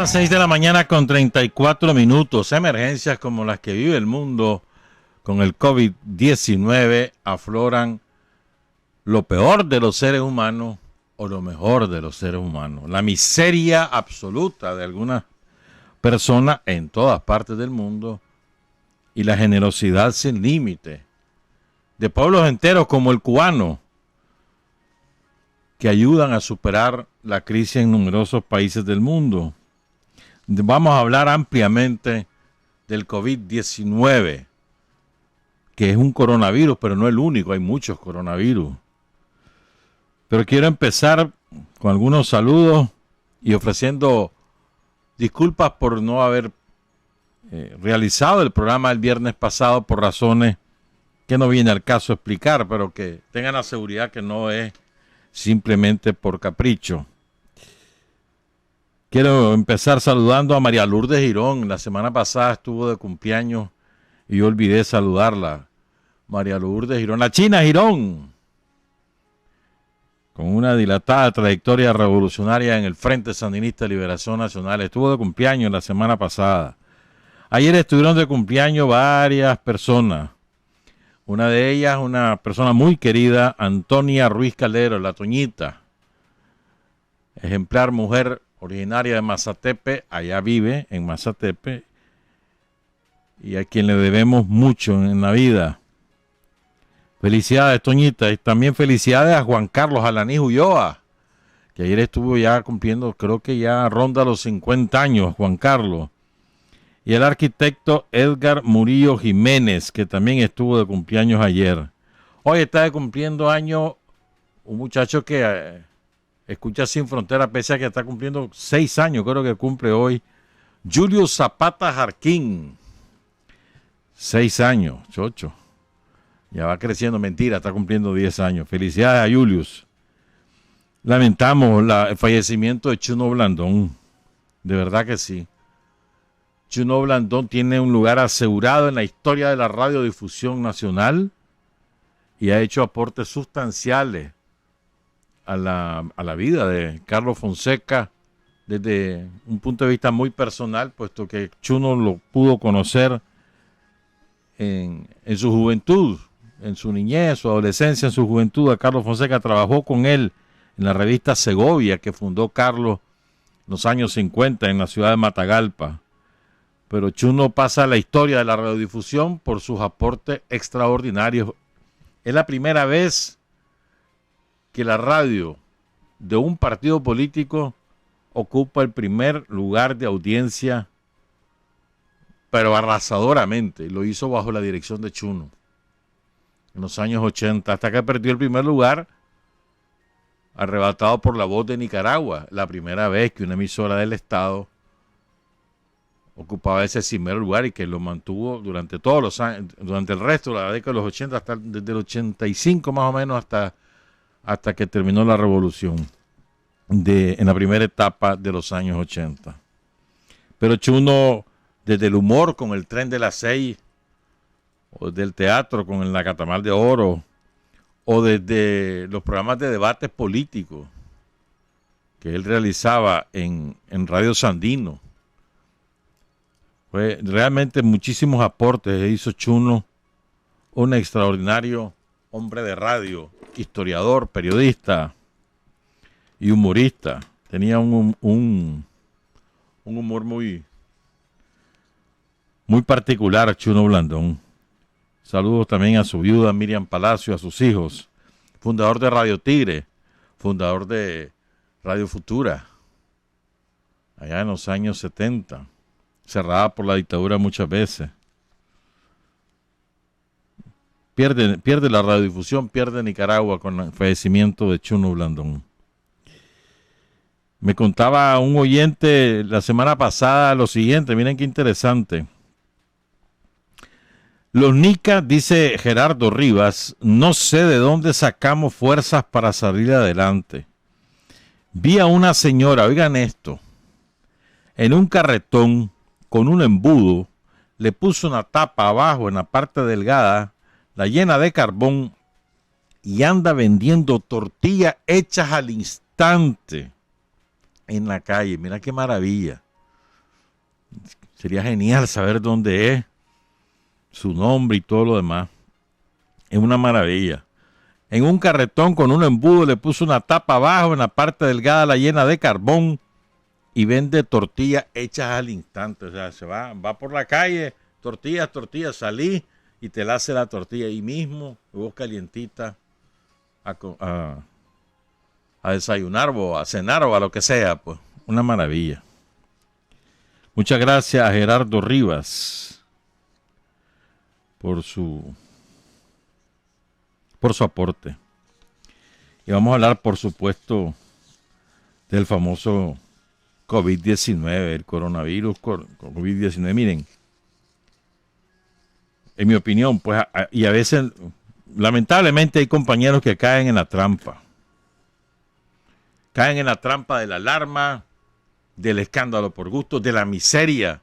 las 6 de la mañana con 34 minutos. Emergencias como las que vive el mundo con el COVID-19 afloran lo peor de los seres humanos o lo mejor de los seres humanos. La miseria absoluta de algunas personas en todas partes del mundo y la generosidad sin límite de pueblos enteros como el cubano, que ayudan a superar la crisis en numerosos países del mundo. Vamos a hablar ampliamente del COVID-19, que es un coronavirus, pero no el único, hay muchos coronavirus. Pero quiero empezar con algunos saludos y ofreciendo disculpas por no haber realizado el programa el viernes pasado por razones que no viene al caso explicar, pero que tengan la seguridad que no es simplemente por capricho. Quiero empezar saludando a María Lourdes Girón. La semana pasada estuvo de cumpleaños y yo olvidé saludarla. María Lourdes Girón, la China Girón, con una dilatada trayectoria revolucionaria en el Frente Sandinista de Liberación Nacional. Estuvo de cumpleaños la semana pasada. Ayer estuvieron de cumpleaños varias personas. Una de ellas, una persona muy querida, Antonia Ruiz Caldero, la Toñita. Ejemplar mujer originaria de Mazatepe, allá vive en Mazatepe, y a quien le debemos mucho en la vida. Felicidades, Toñita, y también felicidades a Juan Carlos Alaní Ulloa, que ayer estuvo ya cumpliendo, creo que ya ronda los 50 años, Juan Carlos. Y el arquitecto Edgar Murillo Jiménez, que también estuvo de cumpleaños ayer. Hoy está de cumpliendo años un muchacho que escucha Sin Frontera, pese a que está cumpliendo 6 años, creo que cumple hoy. Julio Zapata Jarquín. 6 años, chocho. Ya va creciendo, mentira, está cumpliendo 10 años. Felicidades a Julius. Lamentamos el fallecimiento de Chuno Blandón. De verdad que sí. Chuno Blandón tiene un lugar asegurado en la historia de la radiodifusión nacional y ha hecho aportes sustanciales a la vida de Carlos Fonseca desde un punto de vista muy personal, puesto que Chuno lo pudo conocer en su juventud, en su niñez, su adolescencia, en su juventud. A Carlos Fonseca trabajó con él en la revista Segovia, que fundó Carlos en los años 50 en la ciudad de Matagalpa. Pero Chuno pasa a la historia de la radiodifusión por sus aportes extraordinarios. Es la primera vez que la radio de un partido político ocupa el primer lugar de audiencia, pero arrasadoramente. Lo hizo bajo la dirección de Chuno en los años 80, hasta que perdió el primer lugar, arrebatado por La Voz de Nicaragua. La primera vez que una emisora del Estado ocupaba ese primer lugar y que lo mantuvo durante todos los años, durante el resto de la década de los 80, hasta desde el 85 más o menos hasta que terminó la revolución en la primera etapa de los años 80. Pero Chuno, desde el humor con el Tren de las 6, o del teatro con el Nacatamal de Oro, o desde los programas de debates políticos que él realizaba en Radio Sandino, fue realmente muchísimos aportes. Hizo Chuno, un extraordinario hombre de radio, historiador, periodista y humorista. Tenía un humor muy particular, Chuno Blandón. Saludos también a su viuda Miriam Palacio, a sus hijos. Fundador de Radio Tigre, fundador de Radio Futura, allá en los años 70. Cerrada por la dictadura muchas veces. Pierde la radiodifusión, pierde Nicaragua con el fallecimiento de Chuno Blandón. Me contaba un oyente la semana pasada lo siguiente, miren qué interesante. Los nicas, dice Gerardo Rivas, no sé de dónde sacamos fuerzas para salir adelante. Vi a una señora, oigan esto, en un carretón con un embudo, le puso una tapa abajo en la parte delgada, la llena de carbón y anda vendiendo tortillas hechas al instante en la calle. Mira qué maravilla. Sería genial saber dónde es, su nombre y todo lo demás. Es una maravilla. En un carretón con un embudo le puso una tapa abajo, en la parte delgada la llena de carbón y vende tortillas hechas al instante. O sea, se va por la calle, tortillas, salí y te la hace la tortilla ahí mismo, luego calientita a desayunar o a cenar o a lo que sea, pues una maravilla. Muchas gracias a Gerardo Rivas por su aporte. Y vamos a hablar, por supuesto, del famoso COVID-19, el coronavirus COVID-19. Miren, en mi opinión, pues, y a veces, lamentablemente, hay compañeros que caen en la trampa. Caen en la trampa de la alarma, del escándalo por gusto, de la miseria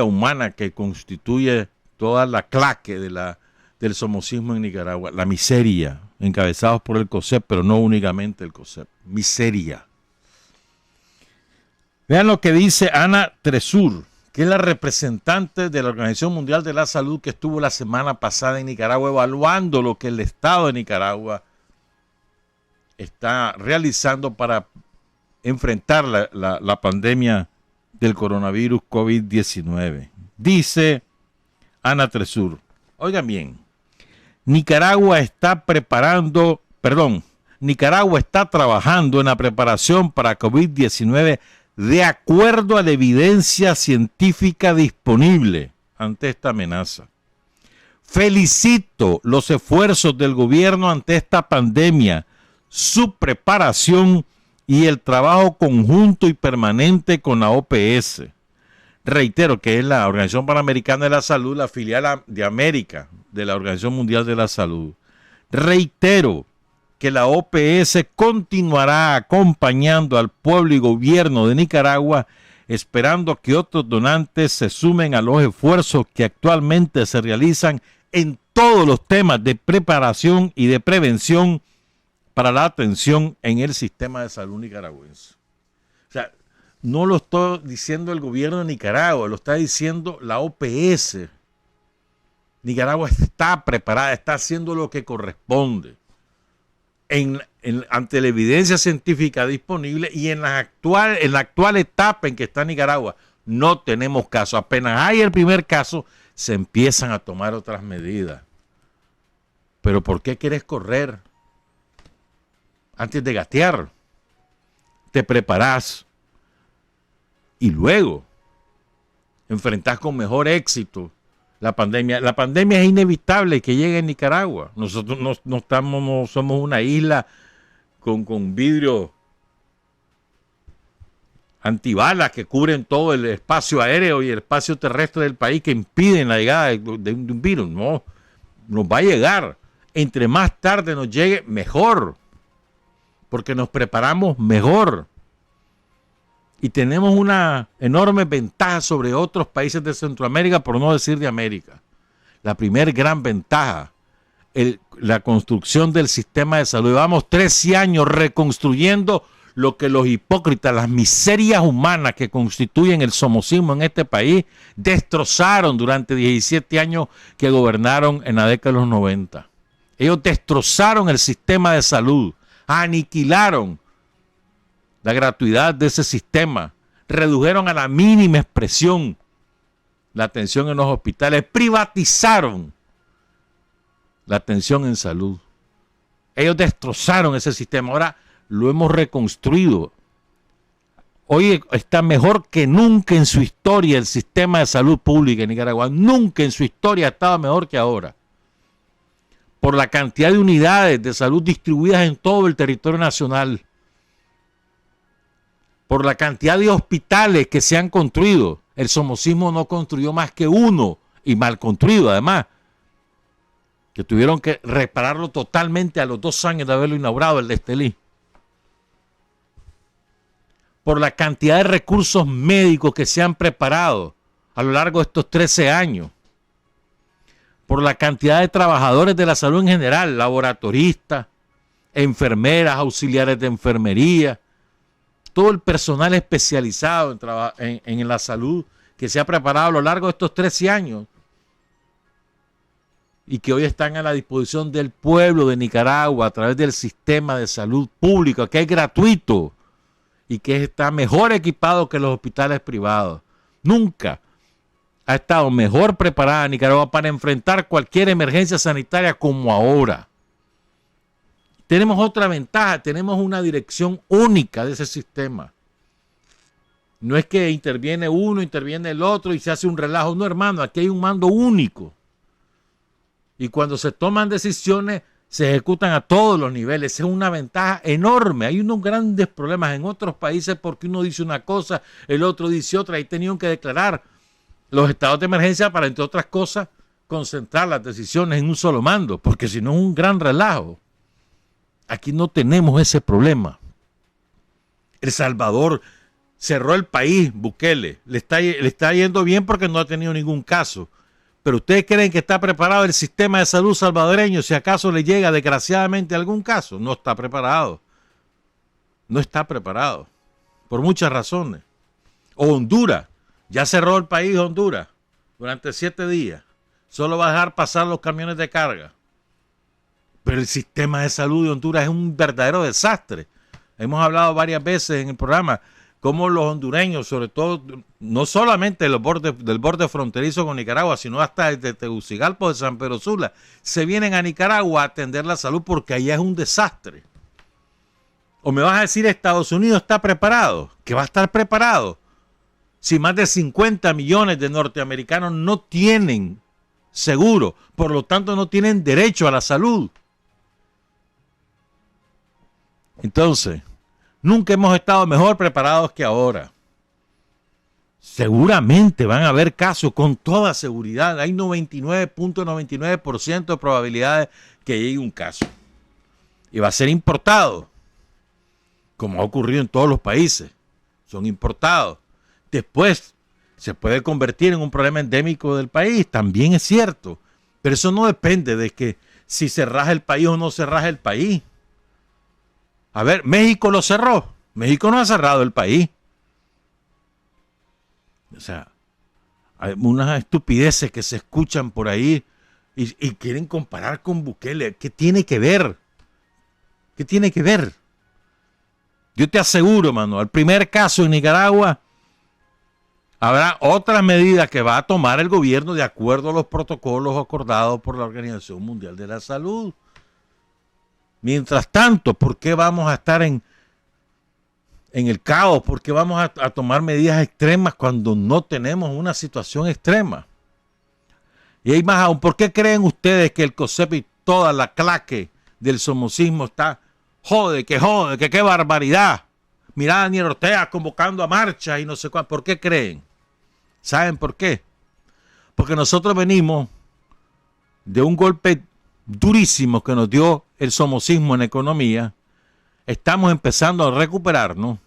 humana que constituye toda la claque del somocismo en Nicaragua. La miseria, encabezados por el COSEP, pero no únicamente el COSEP. Miseria. Vean lo que dice Ana Tresur, que es la representante de la Organización Mundial de la Salud que estuvo la semana pasada en Nicaragua evaluando lo que el Estado de Nicaragua está realizando para enfrentar la pandemia del coronavirus COVID-19. Dice Ana Tresur, oigan bien, Nicaragua está trabajando en la preparación para COVID-19 de acuerdo a la evidencia científica disponible ante esta amenaza. Felicito los esfuerzos del gobierno ante esta pandemia, su preparación y el trabajo conjunto y permanente con la OPS. Reitero que es la Organización Panamericana de la Salud, la filial de América de la Organización Mundial de la Salud. Reitero que la OPS continuará acompañando al pueblo y gobierno de Nicaragua, esperando que otros donantes se sumen a los esfuerzos que actualmente se realizan en todos los temas de preparación y de prevención para la atención en el sistema de salud nicaragüense. O sea, no lo está diciendo el gobierno de Nicaragua, lo está diciendo la OPS. Nicaragua está preparada, está haciendo lo que corresponde ante la evidencia científica disponible y en la actual etapa en que está Nicaragua. No tenemos caso. Apenas hay el primer caso, se empiezan a tomar otras medidas. Pero ¿por qué quieres correr antes de gatear? Te preparás y luego enfrentás con mejor éxito la pandemia. La pandemia es inevitable que llegue a Nicaragua. Nosotros no somos una isla con vidrio antibalas que cubren todo el espacio aéreo y el espacio terrestre del país que impiden la llegada de un virus. No, nos va a llegar. Entre más tarde nos llegue, mejor, porque nos preparamos mejor. Y tenemos una enorme ventaja sobre otros países de Centroamérica, por no decir de América. La primer gran ventaja, la construcción del sistema de salud. Llevamos 13 años reconstruyendo lo que los hipócritas, las miserias humanas que constituyen el somocismo en este país, destrozaron durante 17 años que gobernaron en la década de los 90. Ellos destrozaron el sistema de salud, aniquilaron la gratuidad de ese sistema, redujeron a la mínima expresión la atención en los hospitales, privatizaron la atención en salud. Ellos destrozaron ese sistema, ahora lo hemos reconstruido. Hoy está mejor que nunca en su historia el sistema de salud pública en Nicaragua. Nunca en su historia ha estado mejor que ahora. Por la cantidad de unidades de salud distribuidas en todo el territorio nacional. Por la cantidad de hospitales que se han construido. El somocismo no construyó más que uno, y mal construido además, que tuvieron que repararlo totalmente a los 2 años de haberlo inaugurado, el de Estelí. Por la cantidad de recursos médicos que se han preparado a lo largo de estos 13 años. Por la cantidad de trabajadores de la salud en general, laboratoristas, enfermeras, auxiliares de enfermería, todo el personal especializado en la salud que se ha preparado a lo largo de estos 13 años y que hoy están a la disposición del pueblo de Nicaragua a través del sistema de salud público, que es gratuito y que está mejor equipado que los hospitales privados. Nunca ha estado mejor preparada Nicaragua para enfrentar cualquier emergencia sanitaria como ahora. Tenemos otra ventaja, tenemos una dirección única de ese sistema. No es que interviene uno, interviene el otro y se hace un relajo. No, hermano, aquí hay un mando único. Y cuando se toman decisiones, se ejecutan a todos los niveles. Es una ventaja enorme. Hay unos grandes problemas en otros países porque uno dice una cosa, el otro dice otra. Y tenían que declarar los estados de emergencia para, entre otras cosas, concentrar las decisiones en un solo mando, porque si no es un gran relajo. Aquí no tenemos ese problema. El Salvador cerró el país, Bukele. Le está yendo bien porque no ha tenido ningún caso. Pero ustedes creen que está preparado el sistema de salud salvadoreño si acaso le llega desgraciadamente algún caso. No está preparado. No está preparado. Por muchas razones. O Honduras. Ya cerró el país Honduras durante 7 días. Solo va a dejar pasar los camiones de carga. Pero el sistema de salud de Honduras es un verdadero desastre. Hemos hablado varias veces en el programa cómo los hondureños, sobre todo, no solamente del borde fronterizo con Nicaragua, sino hasta desde Tegucigalpa de San Pedro Sula, se vienen a Nicaragua a atender la salud porque allá es un desastre. O me vas a decir, Estados Unidos está preparado. ¿Que va a estar preparado? Si más de 50 millones de norteamericanos no tienen seguro, por lo tanto no tienen derecho a la salud. Entonces, nunca hemos estado mejor preparados que ahora. Seguramente van a haber casos con toda seguridad. Hay 99.99% de probabilidades que llegue un caso. Y va a ser importado, como ha ocurrido en todos los países. Son importados. Después se puede convertir en un problema endémico del país. También es cierto. Pero eso no depende de que si se raja el país o no se raja el país. A ver, México lo cerró. México no ha cerrado el país. O sea, hay unas estupideces que se escuchan por ahí y quieren comparar con Bukele. ¿Qué tiene que ver? ¿Qué tiene que ver? Yo te aseguro, mano, al primer caso en Nicaragua habrá otras medidas que va a tomar el gobierno de acuerdo a los protocolos acordados por la Organización Mundial de la Salud. Mientras tanto, ¿por qué vamos a estar en el caos? ¿Por qué vamos a tomar medidas extremas cuando no tenemos una situación extrema? Y hay más aún, ¿por qué creen ustedes que el COSEP y toda la claque del somocismo está jode, que qué barbaridad? Mirá a Daniel Ortega convocando a marcha y no sé cuánto. ¿Por qué creen? ¿Saben por qué? Porque nosotros venimos de un golpe durísimo que nos dio el somocismo en economía. Estamos empezando a recuperarnos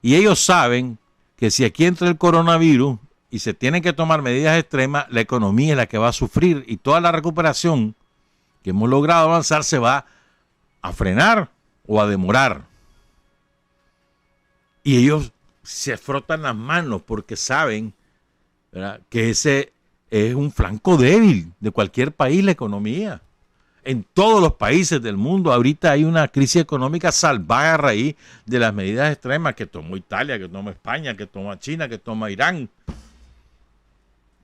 y ellos saben que si aquí entra el coronavirus y se tienen que tomar medidas extremas, la economía es la que va a sufrir y toda la recuperación que hemos logrado avanzar se va a frenar o a demorar. Y ellos se frotan las manos porque saben, ¿verdad?, que ese es un flanco débil de cualquier país, la economía. En todos los países del mundo ahorita hay una crisis económica salvaje a raíz de las medidas extremas que tomó Italia, que tomó España, que tomó China, que tomó Irán.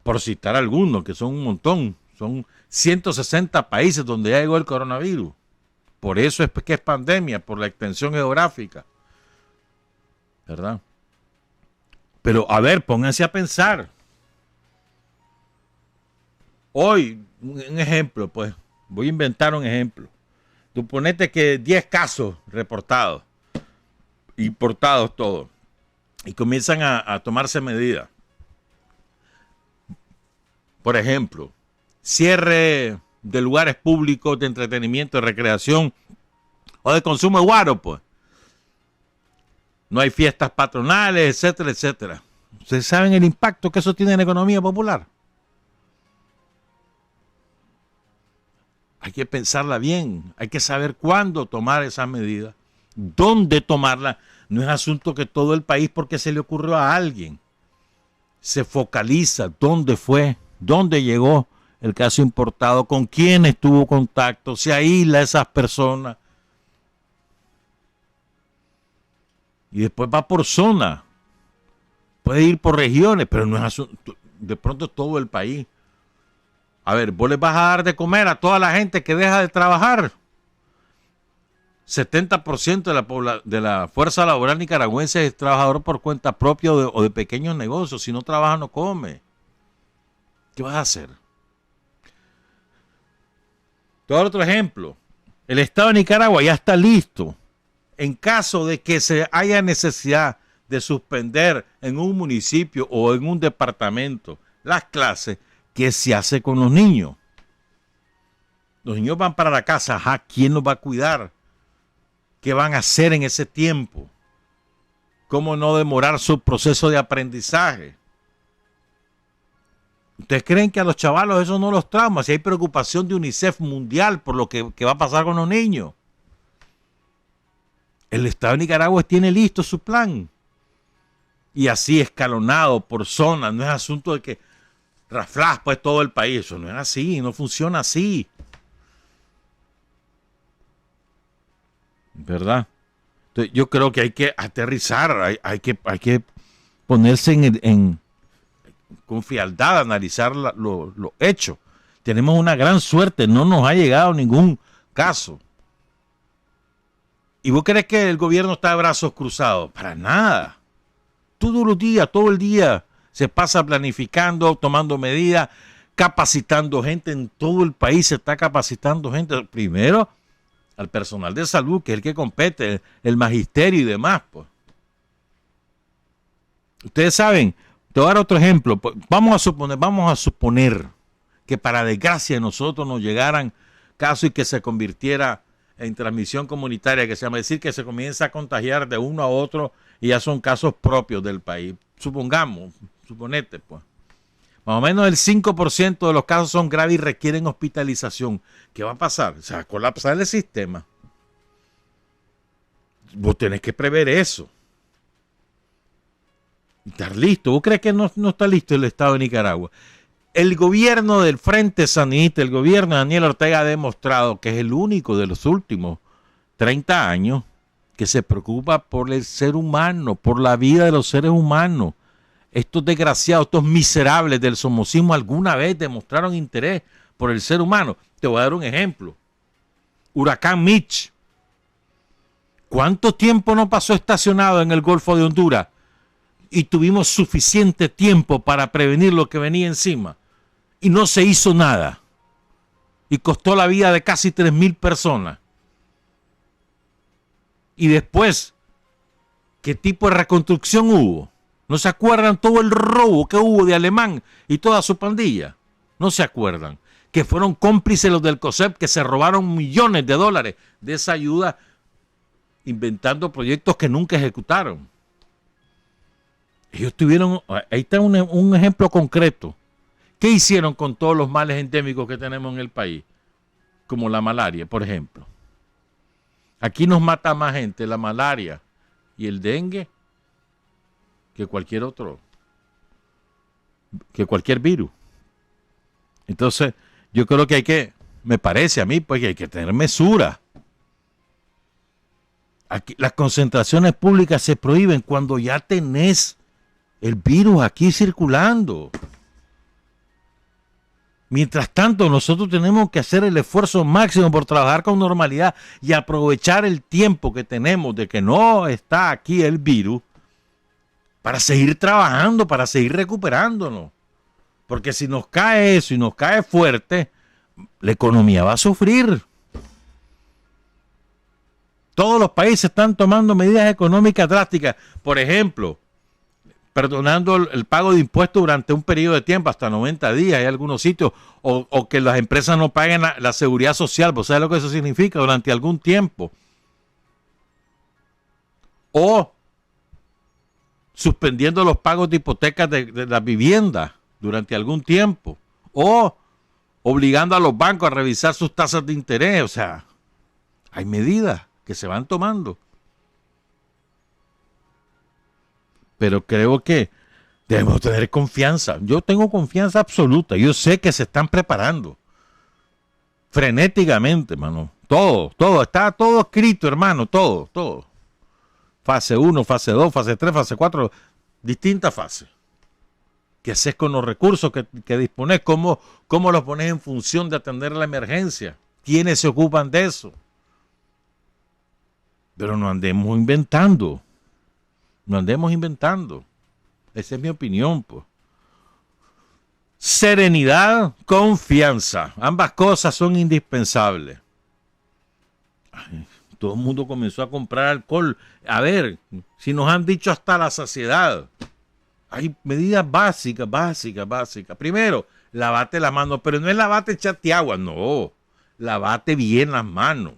Por citar algunos, que son un montón. Son 160 países donde ya llegó el coronavirus. Por eso es que es pandemia, por la extensión geográfica. ¿Verdad? Pero a ver, pónganse a pensar. Hoy, un ejemplo, pues, voy a inventar un ejemplo. Suponete que 10 casos reportados, importados todos, y comienzan a tomarse medidas. Por ejemplo, cierre de lugares públicos de entretenimiento, de recreación o de consumo de guaro, pues. No hay fiestas patronales, etcétera, etcétera. ¿Ustedes saben el impacto que eso tiene en la economía popular? Hay que pensarla bien, hay que saber cuándo tomar esas medidas, dónde tomarlas. No es asunto que todo el país porque se le ocurrió a alguien. Se focaliza dónde fue, dónde llegó el caso importado, con quién tuvo contacto, se aísla a esas personas. Y después va por zona. Puede ir por regiones, pero no es asunto, de pronto todo el país. A ver, vos le vas a dar de comer a toda la gente que deja de trabajar. 70% de la fuerza laboral nicaragüense es trabajador por cuenta propia o de pequeños negocios. Si no trabaja, no come. ¿Qué vas a hacer? Te voy a dar otro ejemplo. El Estado de Nicaragua ya está listo. En caso de que se haya necesidad de suspender en un municipio o en un departamento las clases, ¿qué se hace con los niños? Los niños van para la casa. Ajá, ¿quién los va a cuidar? ¿Qué van a hacer en ese tiempo? ¿Cómo no demorar su proceso de aprendizaje? ¿Ustedes creen que a los chavalos eso no los trauma? Si hay preocupación de UNICEF mundial por lo que va a pasar con los niños. El Estado de Nicaragua tiene listo su plan. Y así escalonado por zona. No es asunto de que raflas pues todo el país. Eso no es así, no funciona así. ¿Verdad? Entonces, yo creo que hay que aterrizar, hay que ponerse con frialdad, analizar lo hecho. Tenemos una gran suerte, no nos ha llegado ningún caso. ¿Y vos crees que el gobierno está de brazos cruzados? Para nada. Todos los días, todo el día se pasa planificando, tomando medidas, capacitando gente. En todo el país se está capacitando gente. Primero al personal de salud, que es el que compete, el magisterio y demás. Pues. Ustedes saben, te voy a dar otro ejemplo. Vamos a suponer que para desgracia de nosotros nos llegaran casos y que se convirtiera en transmisión comunitaria, que se llama decir que se comienza a contagiar de uno a otro y ya son casos propios del país. Suponete, pues. Más o menos el 5% de los casos son graves y requieren hospitalización. ¿Qué va a pasar? Se va a colapsar el sistema. Vos tenés que prever eso. Estar listo. ¿Vos crees que no está listo el Estado de Nicaragua? El gobierno del Frente Sandinista, el gobierno de Daniel Ortega ha demostrado que es el único de los últimos 30 años que se preocupa por el ser humano, por la vida de los seres humanos. Estos desgraciados, estos miserables del somocismo alguna vez demostraron interés por el ser humano. Te voy a dar un ejemplo. Huracán Mitch. ¿Cuánto tiempo no pasó estacionado en el Golfo de Honduras? Y tuvimos suficiente tiempo para prevenir lo que venía encima. Y no se hizo nada. Y costó la vida de casi 3,000 personas. Y después, ¿qué tipo de reconstrucción hubo? ¿No se acuerdan todo el robo que hubo de Alemán y toda su pandilla? No se acuerdan. Que fueron cómplices los del COSEP que se robaron millones de dólares de esa ayuda inventando proyectos que nunca ejecutaron. Ellos tuvieron, ahí está un ejemplo concreto. ¿Qué hicieron con todos los males endémicos que tenemos en el país? Como la malaria, por ejemplo. Aquí nos mata más gente la malaria y el dengue que cualquier otro, que cualquier virus. Entonces, yo creo que me parece a mí, pues que hay que tener mesura. Aquí, las concentraciones públicas se prohíben cuando ya tenés el virus aquí circulando. Mientras tanto, nosotros tenemos que hacer el esfuerzo máximo por trabajar con normalidad y aprovechar el tiempo que tenemos de que no está aquí el virus para seguir trabajando, para seguir recuperándonos. Porque si nos cae eso y nos cae fuerte, la economía va a sufrir. Todos los países están tomando medidas económicas drásticas. Por ejemplo, perdonando el pago de impuestos durante un periodo de tiempo, hasta 90 días, hay algunos sitios, o que las empresas no paguen la seguridad social, ¿vos sabés lo que eso significa? Durante algún tiempo. O suspendiendo los pagos de hipotecas de la vivienda durante algún tiempo. O obligando a los bancos a revisar sus tasas de interés. O sea, hay medidas que se van tomando. pero creo que debemos tener confianza. Yo tengo confianza absoluta. Yo sé que se están preparando frenéticamente, hermano. Todo, está todo escrito, hermano, todo. Fase 1, fase 2, fase 3, fase 4, distintas fases. ¿Qué haces con los recursos que dispones? ¿Cómo los pones en función de atender la emergencia? ¿Quiénes se ocupan de eso? Pero no andemos inventando. Esa es mi opinión, pues. Serenidad, confianza. Ambas cosas son indispensables. Ay, todo el mundo comenzó a comprar alcohol. A ver, si nos han dicho hasta la saciedad. Hay medidas básicas. Primero, lavate las manos, pero no es lavate echarte agua, no. Lavate bien las manos.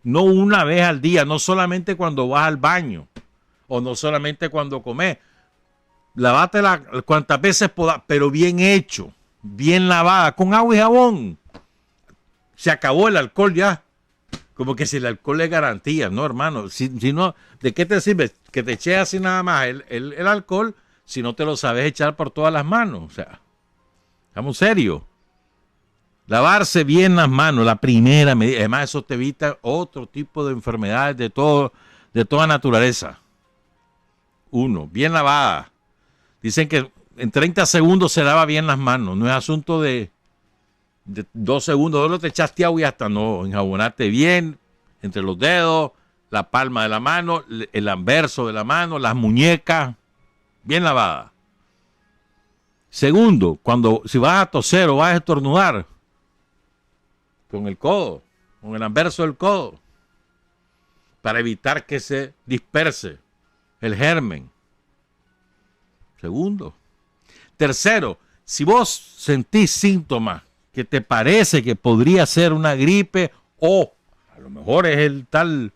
No una vez al día, no solamente cuando vas al baño o no solamente cuando comes. Lavátela cuantas veces puedas, pero bien hecho, bien lavada, con agua y jabón. Se acabó el alcohol ya. Como que si el alcohol es garantía, no, hermano. Si no, ¿de qué te sirve que te eches así nada más el alcohol si no te lo sabes echar por todas las manos? O sea, estamos serios. Lavarse bien las manos, la primera medida. Además, eso te evita otro tipo de enfermedades de toda naturaleza. Uno, bien lavada. Dicen que en 30 segundos se lava bien las manos. No es asunto de 2 segundos. Solo te echaste agua y hasta no. Enjabonarte bien entre los dedos, la palma de la mano, el anverso de la mano, las muñecas. Bien lavada. Segundo, si vas a toser o vas a estornudar, con el codo, con el anverso del codo, para evitar que se disperse el germen. Segundo. Tercero, si vos sentís síntomas que te parece que podría ser una gripe o a lo mejor es el tal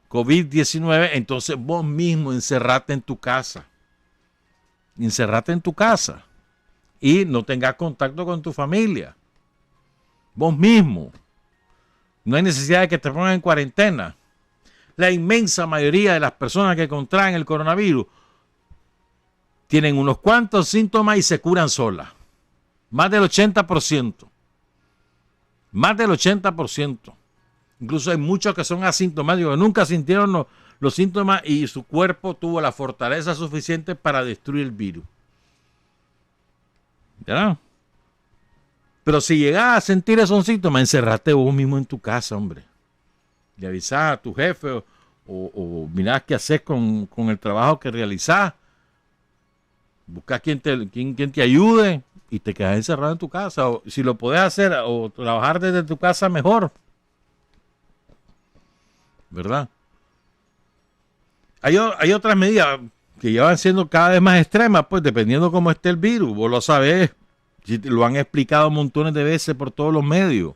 COVID-19, entonces vos mismo encerrate en tu casa. Encerrate en tu casa y no tengas contacto con tu familia. Vos mismo. No hay necesidad de que te pongan en cuarentena. La inmensa mayoría de las personas que contraen el coronavirus tienen unos cuantos síntomas y se curan solas. Más del 80%. Más del 80%. Incluso hay muchos que son asintomáticos, que nunca sintieron los síntomas y su cuerpo tuvo la fortaleza suficiente para destruir el virus. ¿Ya? Pero si llegás a sentir esos síntomas, encerrate vos mismo en tu casa, hombre. Le avisás a tu jefe o mirás qué haces con el trabajo que realizás. Buscas quien te ayude y te quedas encerrado en tu casa. O si lo podés hacer o trabajar desde tu casa, mejor. ¿Verdad? Hay otras medidas que ya van siendo cada vez más extremas, pues dependiendo cómo esté el virus. Vos lo sabés. Si lo han explicado montones de veces por todos los medios.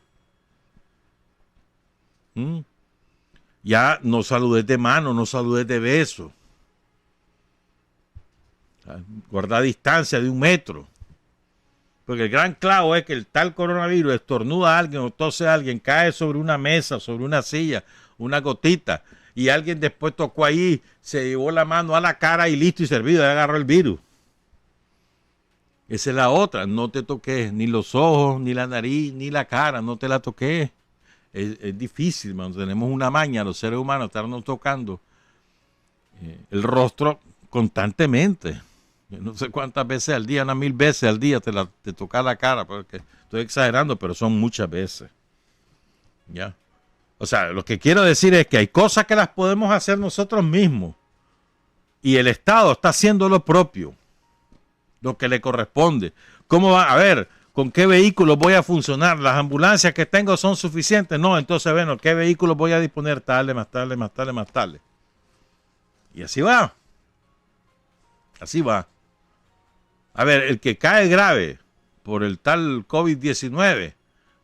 Ya no saludes de mano, no saludes de beso. Guarda distancia de 1 metro. Porque el gran clavo es que el tal coronavirus estornuda a alguien o tose a alguien, cae sobre una mesa, sobre una silla, una gotita, y alguien después tocó ahí, se llevó la mano a la cara y listo y servido, ya agarró el virus. Esa es la otra, no te toques ni los ojos, ni la nariz, ni la cara, no te la toques. Es difícil, man. Tenemos una maña los seres humanos estarnos tocando el rostro constantemente. No sé cuántas veces al día, unas 1000 veces al día te toca la cara, porque estoy exagerando, pero son muchas veces. ¿Ya? O sea, lo que quiero decir es que hay cosas que las podemos hacer nosotros mismos y el Estado está haciendo lo propio, lo que le corresponde. ¿Cómo va? A ver, ¿con qué vehículos voy a funcionar? ¿Las ambulancias que tengo son suficientes? No, entonces, bueno, ¿qué vehículos voy a disponer? Tarde, más tarde, más tarde, más tarde. Y así va. Así va. A ver, el que cae grave por el tal COVID-19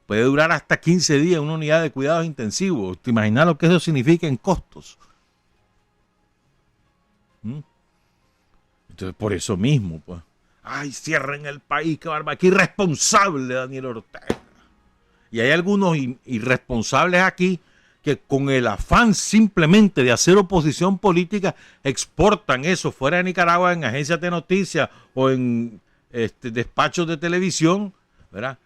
puede durar hasta 15 días en una unidad de cuidados intensivos. ¿Te imaginas lo que eso significa en costos? Entonces, por eso mismo, pues. Ay, cierren el país, qué barbaridad, qué irresponsable Daniel Ortega. Y hay algunos irresponsables aquí que con el afán simplemente de hacer oposición política exportan eso fuera de Nicaragua en agencias de noticias o en despachos de televisión, ¿verdad?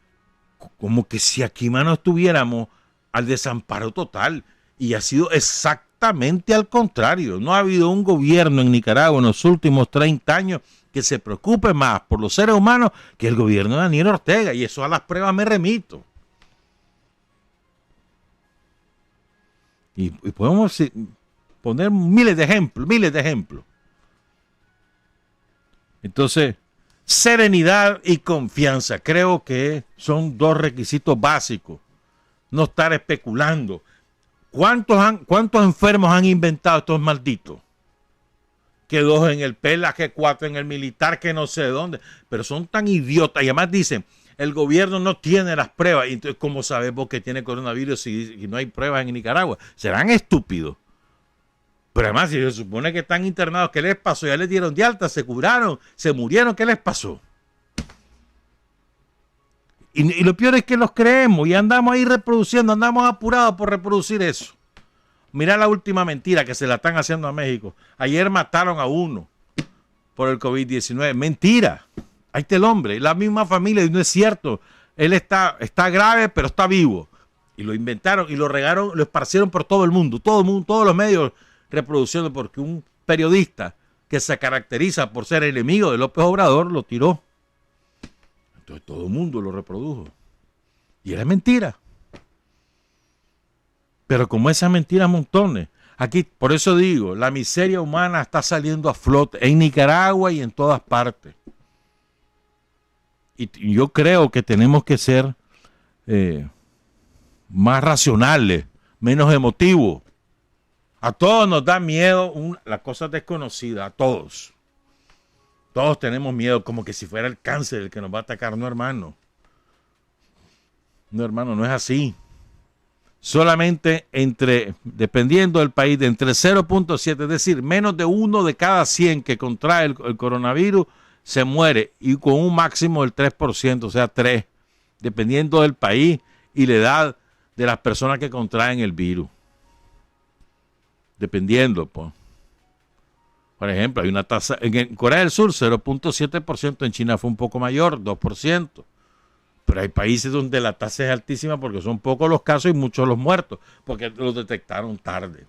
Como que si aquí más no estuviéramos al desamparo total. Y ha sido exactamente al contrario. No ha habido un gobierno en Nicaragua en los últimos 30 años que se preocupe más por los seres humanos que el gobierno de Daniel Ortega. Y eso a las pruebas me remito. Y podemos poner miles de ejemplos. Entonces, serenidad y confianza. Creo que son dos requisitos básicos. No estar especulando. ¿Cuántos enfermos han inventado estos malditos? Que 2 en el PELA, que 4 en el militar, que no sé dónde. Pero son tan idiotas. Y además dicen, el gobierno no tiene las pruebas. Y entonces, ¿cómo sabemos que tiene coronavirus si no hay pruebas en Nicaragua? Serán estúpidos. Pero además, si se supone que están internados, ¿qué les pasó? Ya les dieron de alta, se curaron, se murieron, ¿qué les pasó? Y lo peor es que los creemos y andamos ahí reproduciendo, andamos apurados por reproducir eso. Mira la última mentira que se la están haciendo a México. Ayer mataron a uno por el COVID-19. Mentira. Ahí está el hombre, la misma familia, y no es cierto. Él está grave, pero está vivo. Y lo inventaron y lo regaron, lo esparcieron por todo el mundo, todos los medios reproduciendo, porque un periodista que se caracteriza por ser enemigo de López Obrador lo tiró. Entonces todo el mundo lo reprodujo. Y era mentira. Pero como esa mentira montones. Aquí, por eso digo, la miseria humana está saliendo a flote en Nicaragua y en todas partes. Y yo creo que tenemos que ser más racionales, menos emotivos. A todos nos da miedo las cosas desconocidas, a todos. Todos tenemos miedo, como que si fuera el cáncer el que nos va a atacar. No, hermano. No, hermano, no es así. Solamente dependiendo del país, de entre 0.7, es decir, menos de 1 de cada 100 que contrae el coronavirus, se muere, y con un máximo del 3%, o sea, 3, dependiendo del país y la edad de las personas que contraen el virus. Dependiendo, pues. Por ejemplo, hay una tasa en Corea del Sur, 0.7%, en China fue un poco mayor, 2%. Pero hay países donde la tasa es altísima porque son pocos los casos y muchos los muertos, porque los detectaron tarde.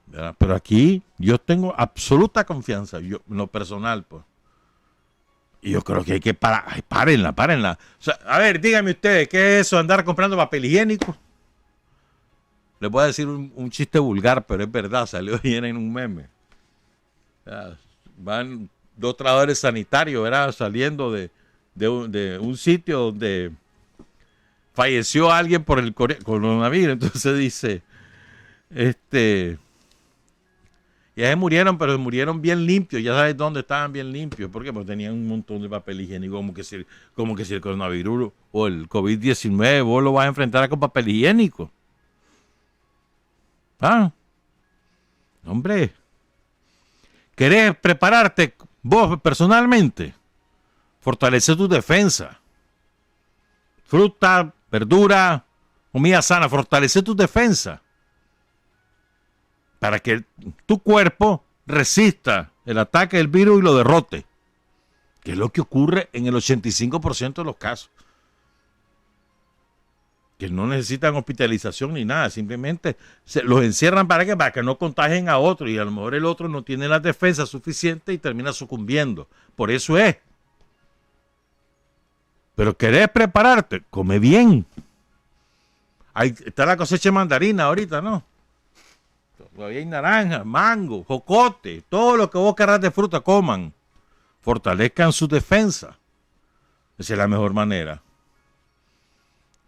¿Verdad? Pero aquí yo tengo absoluta confianza, yo en lo personal, pues. Y yo creo que hay que parar. Ay, párenla. O sea, a ver, díganme ustedes, ¿qué es eso? Andar comprando papel higiénico. Les voy a decir un chiste vulgar, pero es verdad, salió ayer en un meme. O sea, van 2 trabajadores sanitarios, ¿verdad? Saliendo de un sitio donde falleció alguien por el coronavirus. Entonces dice, ya se murieron, pero murieron bien limpios. Ya sabes dónde estaban bien limpios. ¿Por qué? Porque tenían un montón de papel higiénico. Como que si el coronavirus o el COVID-19 vos lo vas a enfrentar con papel higiénico. Ah, hombre, ¿querés prepararte vos personalmente? Fortalecer tu defensa. Fruta, verdura, comida sana, fortalecer tu defensa. Para que tu cuerpo resista el ataque del virus y lo derrote. Que es lo que ocurre en el 85% de los casos. Que no necesitan hospitalización ni nada, simplemente los encierran para que no contagien a otro, y a lo mejor el otro no tiene las defensas suficientes y termina sucumbiendo. Por eso es. Pero querés prepararte, come bien. Ahí está la cosecha de mandarina ahorita, ¿no? Todavía hay naranja, mango, jocote, todo lo que vos querrás de fruta, coman. Fortalezcan su defensa. Esa es la mejor manera.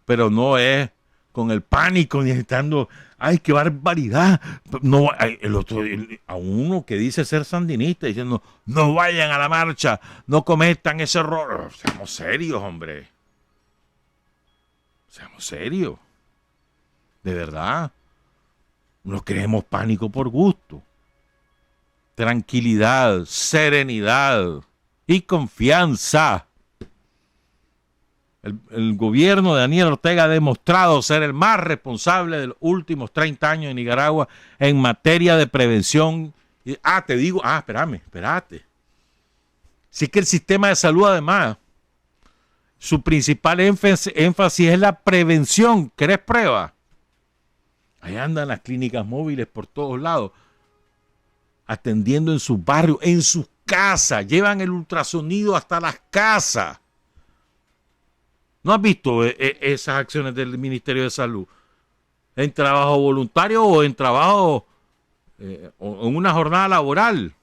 Pero no es con el pánico ni estando, ¡ay, qué barbaridad! No, a uno que dice ser sandinista diciendo, no vayan a la marcha, no cometan ese error. Seamos serios, hombre. Seamos serios. De verdad. No creemos pánico por gusto. Tranquilidad, serenidad y confianza. El gobierno de Daniel Ortega ha demostrado ser el más responsable de los últimos 30 años en Nicaragua en materia de prevención. Espérate. Si es que el sistema de salud, además, su principal énfasis es la prevención. ¿Querés prueba? Ahí andan las clínicas móviles por todos lados, atendiendo en sus barrios, en sus casas. Llevan el ultrasonido hasta las casas. ¿No has visto esas acciones del Ministerio de Salud? ¿En trabajo voluntario o en trabajo, o en una jornada laboral?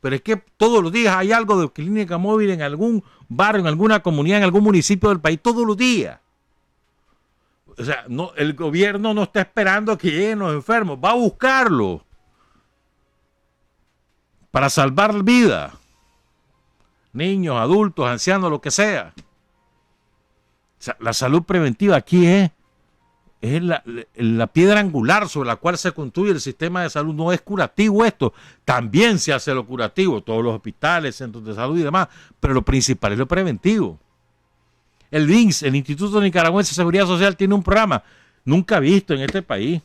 Pero es que todos los días hay algo de clínica móvil en algún barrio, en alguna comunidad, en algún municipio del país, todos los días. O sea, no, el gobierno no está esperando a que lleguen los enfermos, va a buscarlos para salvar vidas. Niños, adultos, ancianos, lo que sea. O sea, la salud preventiva aquí es la piedra angular sobre la cual se construye el sistema de salud. No es curativo esto, también se hace lo curativo, todos los hospitales, centros de salud y demás, pero lo principal es lo preventivo. El INSS, el Instituto Nicaragüense de Seguridad Social, tiene un programa nunca visto en este país.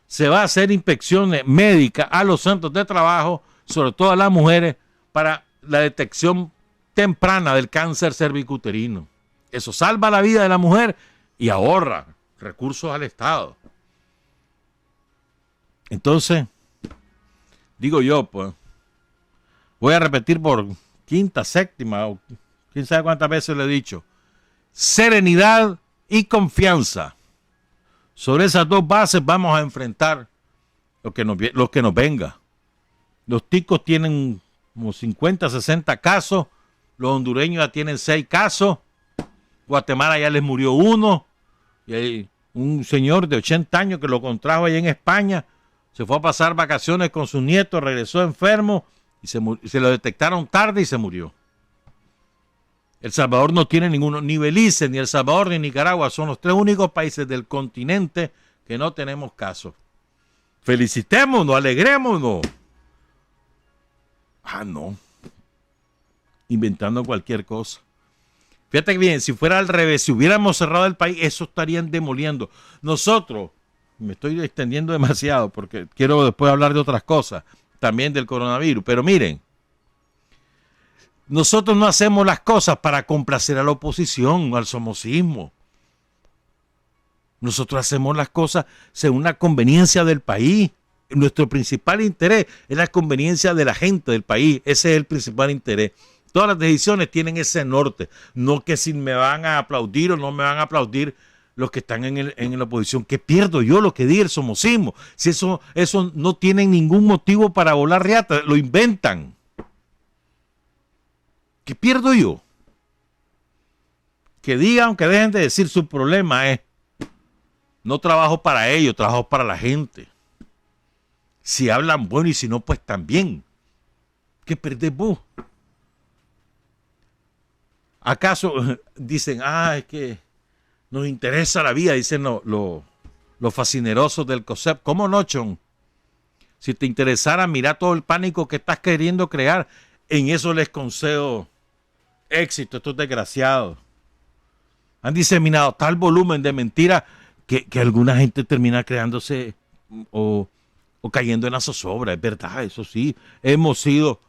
Se va a hacer inspecciones médicas a los centros de trabajo, sobre todo a las mujeres, para la detección temprana del cáncer cervicuterino. Eso salva la vida de la mujer y ahorra recursos al Estado. Entonces, digo yo, pues, voy a repetir por quinta, séptima, o quién sabe cuántas veces le he dicho: serenidad y confianza. Sobre esas dos bases vamos a enfrentar lo que nos venga. Los ticos tienen como 50, 60 casos, los hondureños ya tienen 6 casos, Guatemala ya les murió uno, y hay un señor de 80 años que lo contrajo allá en España, se fue a pasar vacaciones con sus nietos, regresó enfermo y se lo detectaron tarde y se murió. El Salvador no tiene ninguno, ni Belice, ni El Salvador, ni Nicaragua, son los 3 únicos países del continente que no tenemos casos. Felicitémonos, alegrémonos. No. Inventando cualquier cosa. Fíjate bien, si fuera al revés, si hubiéramos cerrado el país, eso estarían demoliendo. Nosotros, me estoy extendiendo demasiado porque quiero después hablar de otras cosas, también del coronavirus, pero miren, nosotros no hacemos las cosas para complacer a la oposición, al somocismo. Nosotros hacemos las cosas según la conveniencia del país. Nuestro principal interés es la conveniencia de la gente del país. Ese es el principal interés. Todas las decisiones tienen ese norte. No que si me van a aplaudir o no me van a aplaudir los que están en la oposición. ¿Qué pierdo yo lo que diga el somocismo? Si eso no tienen ningún motivo para volar riata, lo inventan. ¿Qué pierdo yo? Que digan, que dejen de decir, su problema es: no trabajo para ellos, trabajo para la gente. Si hablan bueno y si no, pues también. ¿Qué perdés vos? ¿Acaso dicen, es que nos interesa la vida? Dicen los fascinerosos del COSEP. ¿Cómo no, Chon? Si te interesara, mira todo el pánico que estás queriendo crear. En eso les concedo éxito a estos desgraciados. Han diseminado tal volumen de mentiras que alguna gente termina creándose o cayendo en la zozobra. Es verdad, eso sí. Hemos sido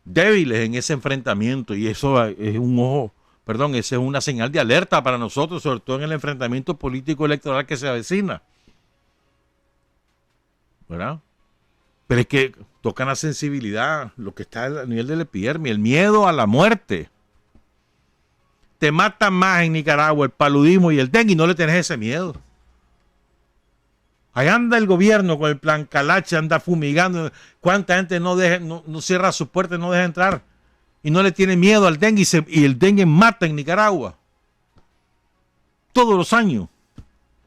débiles en ese enfrentamiento y eso es esa es una señal de alerta para nosotros, sobre todo en el enfrentamiento político electoral que se avecina. ¿Verdad? Pero es que tocan la sensibilidad, lo que está a nivel de la epidemia, el miedo a la muerte. Te matan más en Nicaragua el paludismo y el dengue y no le tenés ese miedo. Ahí anda el gobierno con el plan Calache, anda fumigando. ¿Cuánta gente no cierra sus puertas, no deja entrar? Y no le tiene miedo al dengue y el dengue mata en Nicaragua. Todos los años.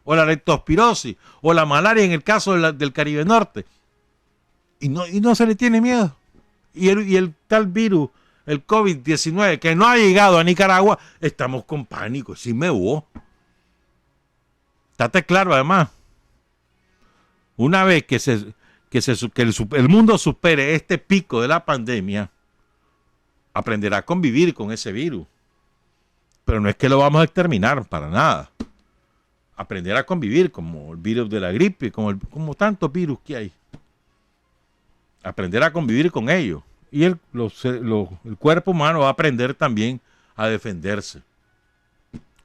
O la leptospirosis, o la malaria en el caso del Caribe Norte. Y no se le tiene miedo. Y el tal virus, el COVID-19, que no ha llegado a Nicaragua, estamos con pánico. Sí me hubo. Estate claro, además. Una vez que el mundo supere este pico de la pandemia, aprenderá a convivir con ese virus. Pero no es que lo vamos a exterminar, para nada. Aprender a convivir, como el virus de la gripe, como tantos virus que hay. Aprender a convivir con ellos. Y el cuerpo humano va a aprender también a defenderse.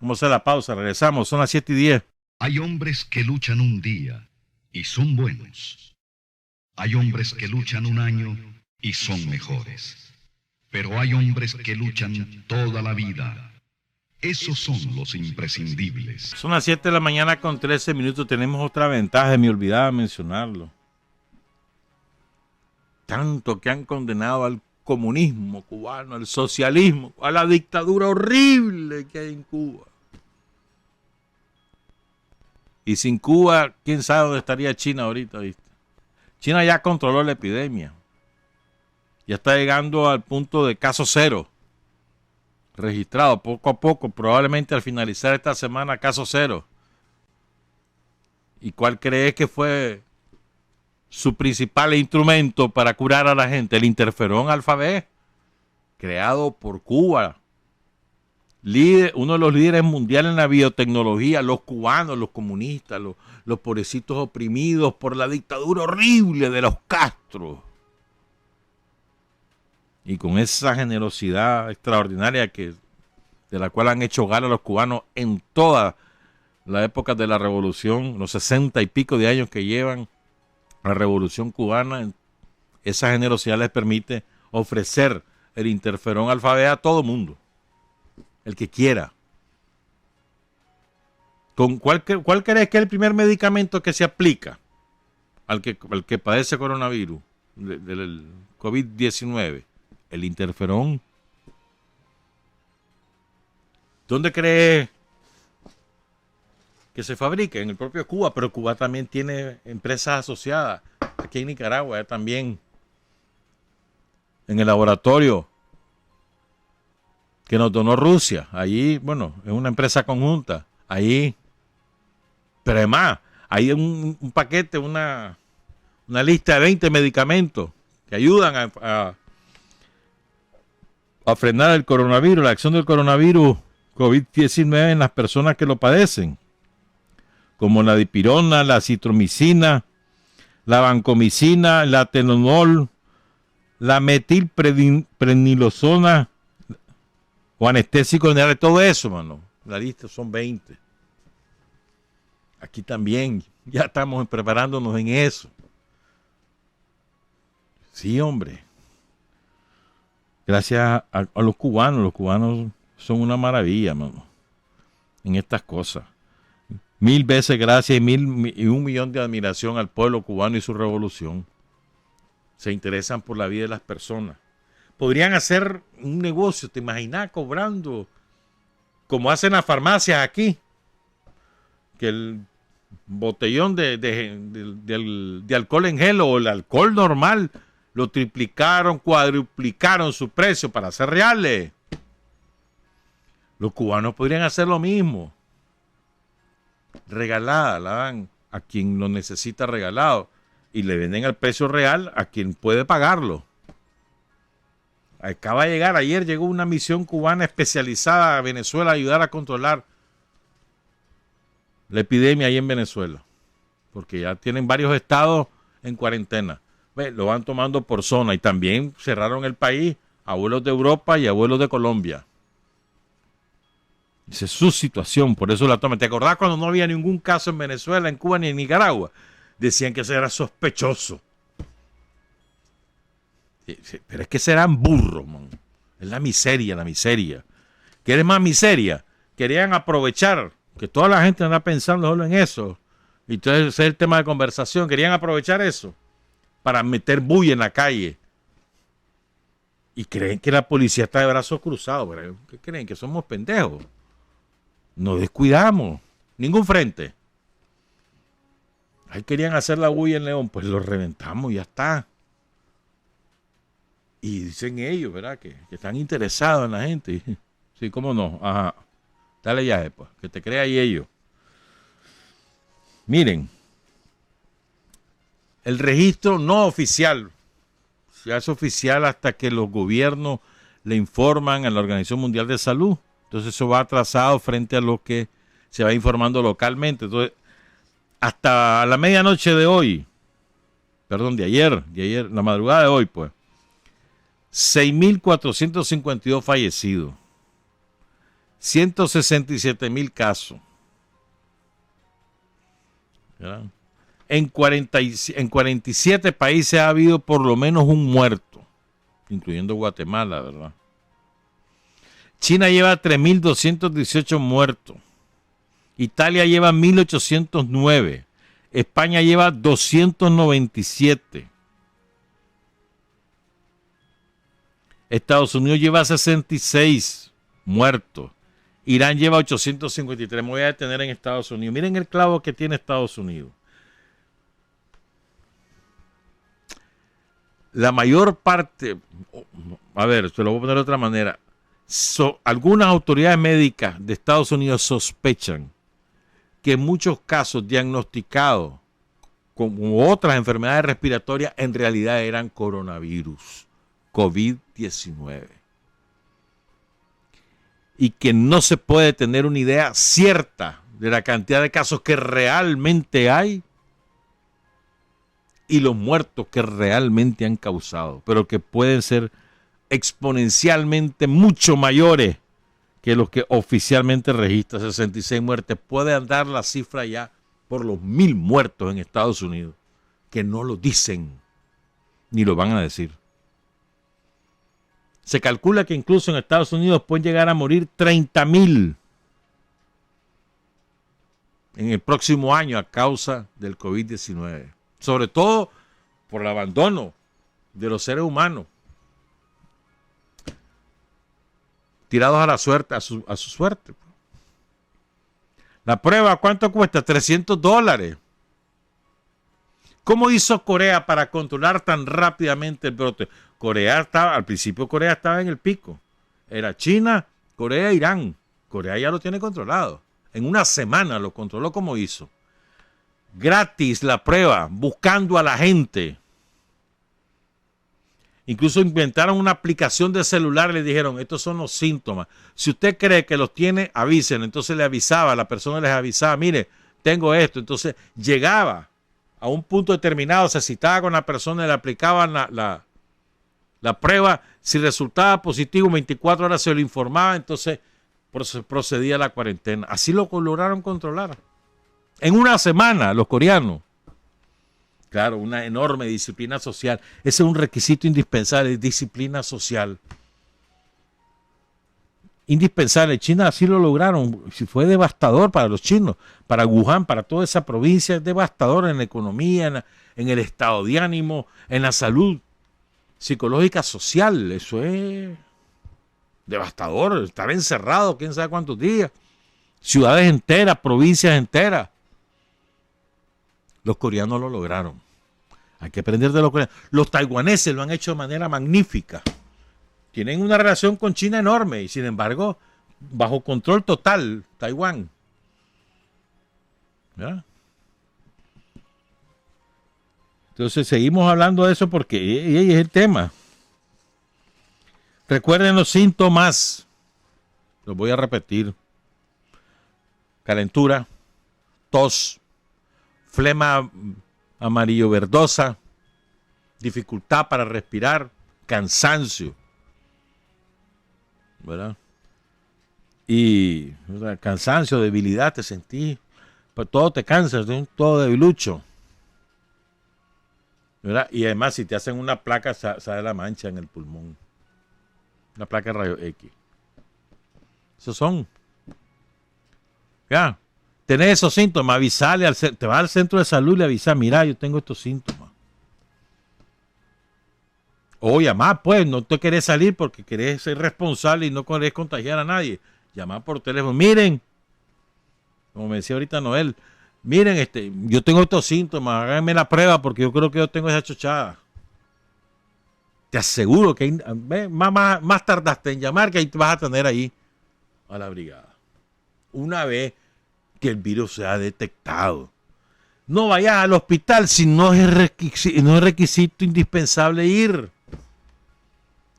Vamos a la pausa, regresamos, son las 7:10. Hay hombres que luchan un día y son buenos. Hay hombres que luchan un año y son mejores. Pero hay hombres que luchan toda la vida. Esos son los imprescindibles. Son las 7 de la mañana con 13 minutos. Tenemos otra ventaja, me olvidaba mencionarlo. Tanto que han condenado al comunismo cubano, al socialismo, a la dictadura horrible que hay en Cuba. Y sin Cuba, quién sabe dónde estaría China ahorita, ¿viste? China ya controló la epidemia. Ya está llegando al punto de caso cero. Registrado poco a poco, probablemente al finalizar esta semana, caso cero. ¿Y cuál crees que fue su principal instrumento para curar a la gente? El interferón alfa B, creado por Cuba. Uno de los líderes mundiales en la biotecnología, los cubanos, los comunistas, los pobrecitos oprimidos por la dictadura horrible de los Castro. Y con esa generosidad extraordinaria de la cual han hecho gala los cubanos en toda la época de la revolución, los 60 y pico de años que llevan la revolución cubana, esa generosidad les permite ofrecer el interferón alfa B a todo mundo, el que quiera. ¿Cuál crees que es el primer medicamento que se aplica al que padece coronavirus, del COVID-19? El interferón. ¿Dónde crees que se fabrica? En el propio Cuba, pero Cuba también tiene empresas asociadas. Aquí en Nicaragua también. En el laboratorio que nos donó Rusia. Allí, bueno, es una empresa conjunta. Ahí, pero además, hay un paquete, una lista de 20 medicamentos que ayudan a frenar el coronavirus, la acción del coronavirus COVID-19 en las personas que lo padecen, como la dipirona, la citromicina, la vancomicina, la atenolol, la metilprednilosona o anestésicos generales, todo eso, mano. La lista son 20. Aquí también ya estamos preparándonos en eso. Sí, hombre. Gracias a los cubanos son una maravilla, mano, en estas cosas. 1000 veces gracias y 1 millón de admiración al pueblo cubano y su revolución. Se interesan por la vida de las personas. Podrían hacer un negocio, ¿te imaginas? Cobrando, como hacen las farmacias aquí, que el botellón de alcohol en gel o el alcohol normal lo triplicaron, cuadruplicaron su precio para hacer reales. Los cubanos podrían hacer lo mismo. Regalada, la dan a quien lo necesita regalado y le venden al precio real a quien puede pagarlo. Acaba de llegar, ayer llegó una misión cubana especializada a Venezuela a ayudar a controlar la epidemia ahí en Venezuela, porque ya tienen varios estados en cuarentena. Lo van tomando por zona y también cerraron el país a vuelos de Europa y a vuelos de Colombia. Esa es su situación, por eso la toman. ¿Te acordás cuando no había ningún caso en Venezuela, en Cuba ni en Nicaragua? Decían que eso era sospechoso. Pero es que serán burros, man. Es la miseria, la miseria. ¿Quieres más miseria? Querían aprovechar, que toda la gente anda pensando solo en eso. Y entonces ese es el tema de conversación. Querían aprovechar eso para meter bulla en la calle. Y creen que la policía está de brazos cruzados. ¿Qué creen? ¿Que somos pendejos? Nos descuidamos. Ningún frente. Ahí querían hacer la bulla en León. Pues lo reventamos y ya está. Y dicen ellos, ¿verdad? Que están interesados en la gente. Sí, cómo no. Ajá. Dale ya, pues. Que te crea ahí ellos. Miren. El registro no oficial se hace oficial hasta que los gobiernos le informan a la Organización Mundial de Salud Entonces eso va atrasado frente a lo que se va informando localmente. Entonces, hasta la medianoche de hoy, perdón, de ayer, la madrugada de hoy, pues, 6.452 fallecidos, 167.000 casos. ¿Verdad? En 47 países ha habido por lo menos un muerto, incluyendo Guatemala, ¿verdad? China lleva 3.218 muertos. Italia lleva 1.809. España lleva 297. Estados Unidos lleva 66 muertos. Irán lleva 853. Me voy a detener en Estados Unidos. Miren el clavo que tiene Estados Unidos. La mayor parte, a ver, se lo voy a poner de otra manera. Algunas autoridades médicas de Estados Unidos sospechan que en muchos casos diagnosticados como otras enfermedades respiratorias en realidad eran coronavirus, COVID-19. Y que no se puede tener una idea cierta de la cantidad de casos que realmente hay y los muertos que realmente han causado, pero que pueden ser exponencialmente mucho mayores que los que oficialmente registra 66 muertes. Puede andar la cifra ya por los 1.000 muertos en Estados Unidos, que no lo dicen ni lo van a decir. Se calcula que incluso en Estados Unidos pueden llegar a morir 30.000 en el próximo año a causa del COVID-19. Sobre todo por el abandono de los seres humanos, tirados a la suerte, a su suerte. La prueba, ¿cuánto cuesta? $300. ¿Cómo hizo Corea para controlar tan rápidamente el brote? Al principio Corea estaba en el pico. Era China, Corea, Irán. Corea ya lo tiene controlado. En una semana lo controló. ¿Cómo hizo? Gratis la prueba, buscando a la gente. Incluso inventaron una aplicación de celular y le dijeron, estos son los síntomas. Si usted cree que los tiene, avisen. Entonces le avisaba, la persona les avisaba, mire, tengo esto. Entonces llegaba a un punto determinado, se citaba con la persona y le aplicaban la prueba. Si resultaba positivo, 24 horas se lo informaba, entonces procedía a la cuarentena. Así lo lograron controlar. En una semana, los coreanos. Claro, una enorme disciplina social. Ese es un requisito indispensable, disciplina social. Indispensable. China así lo lograron. Fue devastador para los chinos, para Wuhan, para toda esa provincia. Es devastador en la economía, en el estado de ánimo, en la salud psicológica, social. Eso es devastador. Estar encerrado, quién sabe cuántos días. Ciudades enteras, provincias enteras. Los coreanos lo lograron. Hay que aprender de los coreanos. Los taiwaneses lo han hecho de manera magnífica. Tienen una relación con China enorme y sin embargo, bajo control total, Taiwán. ¿Ya? Entonces seguimos hablando de eso porque es el tema. Recuerden los síntomas. Los voy a repetir. Calentura, tos, flema amarillo verdosa, dificultad para respirar, cansancio, ¿verdad? Y ¿verdad? Cansancio, debilidad, te sentís, pues todo te cansa, todo debilucho, ¿verdad? Y además si te hacen una placa sale la mancha en el pulmón, una placa de rayo X. Esos son, ya. Tenés esos síntomas, avisarle, te vas al centro de salud y le avisas, mira, yo tengo estos síntomas. O llamar, pues, no te querés salir porque querés ser responsable y no querés contagiar a nadie. Llamar por teléfono, miren, como me decía ahorita Noel, miren, yo tengo estos síntomas, háganme la prueba porque yo creo que yo tengo esa chochada. Te aseguro que más tardaste en llamar que ahí te vas a tener ahí a la brigada. Una vez que el virus se ha detectado. No vayas al hospital si no es requisito indispensable ir.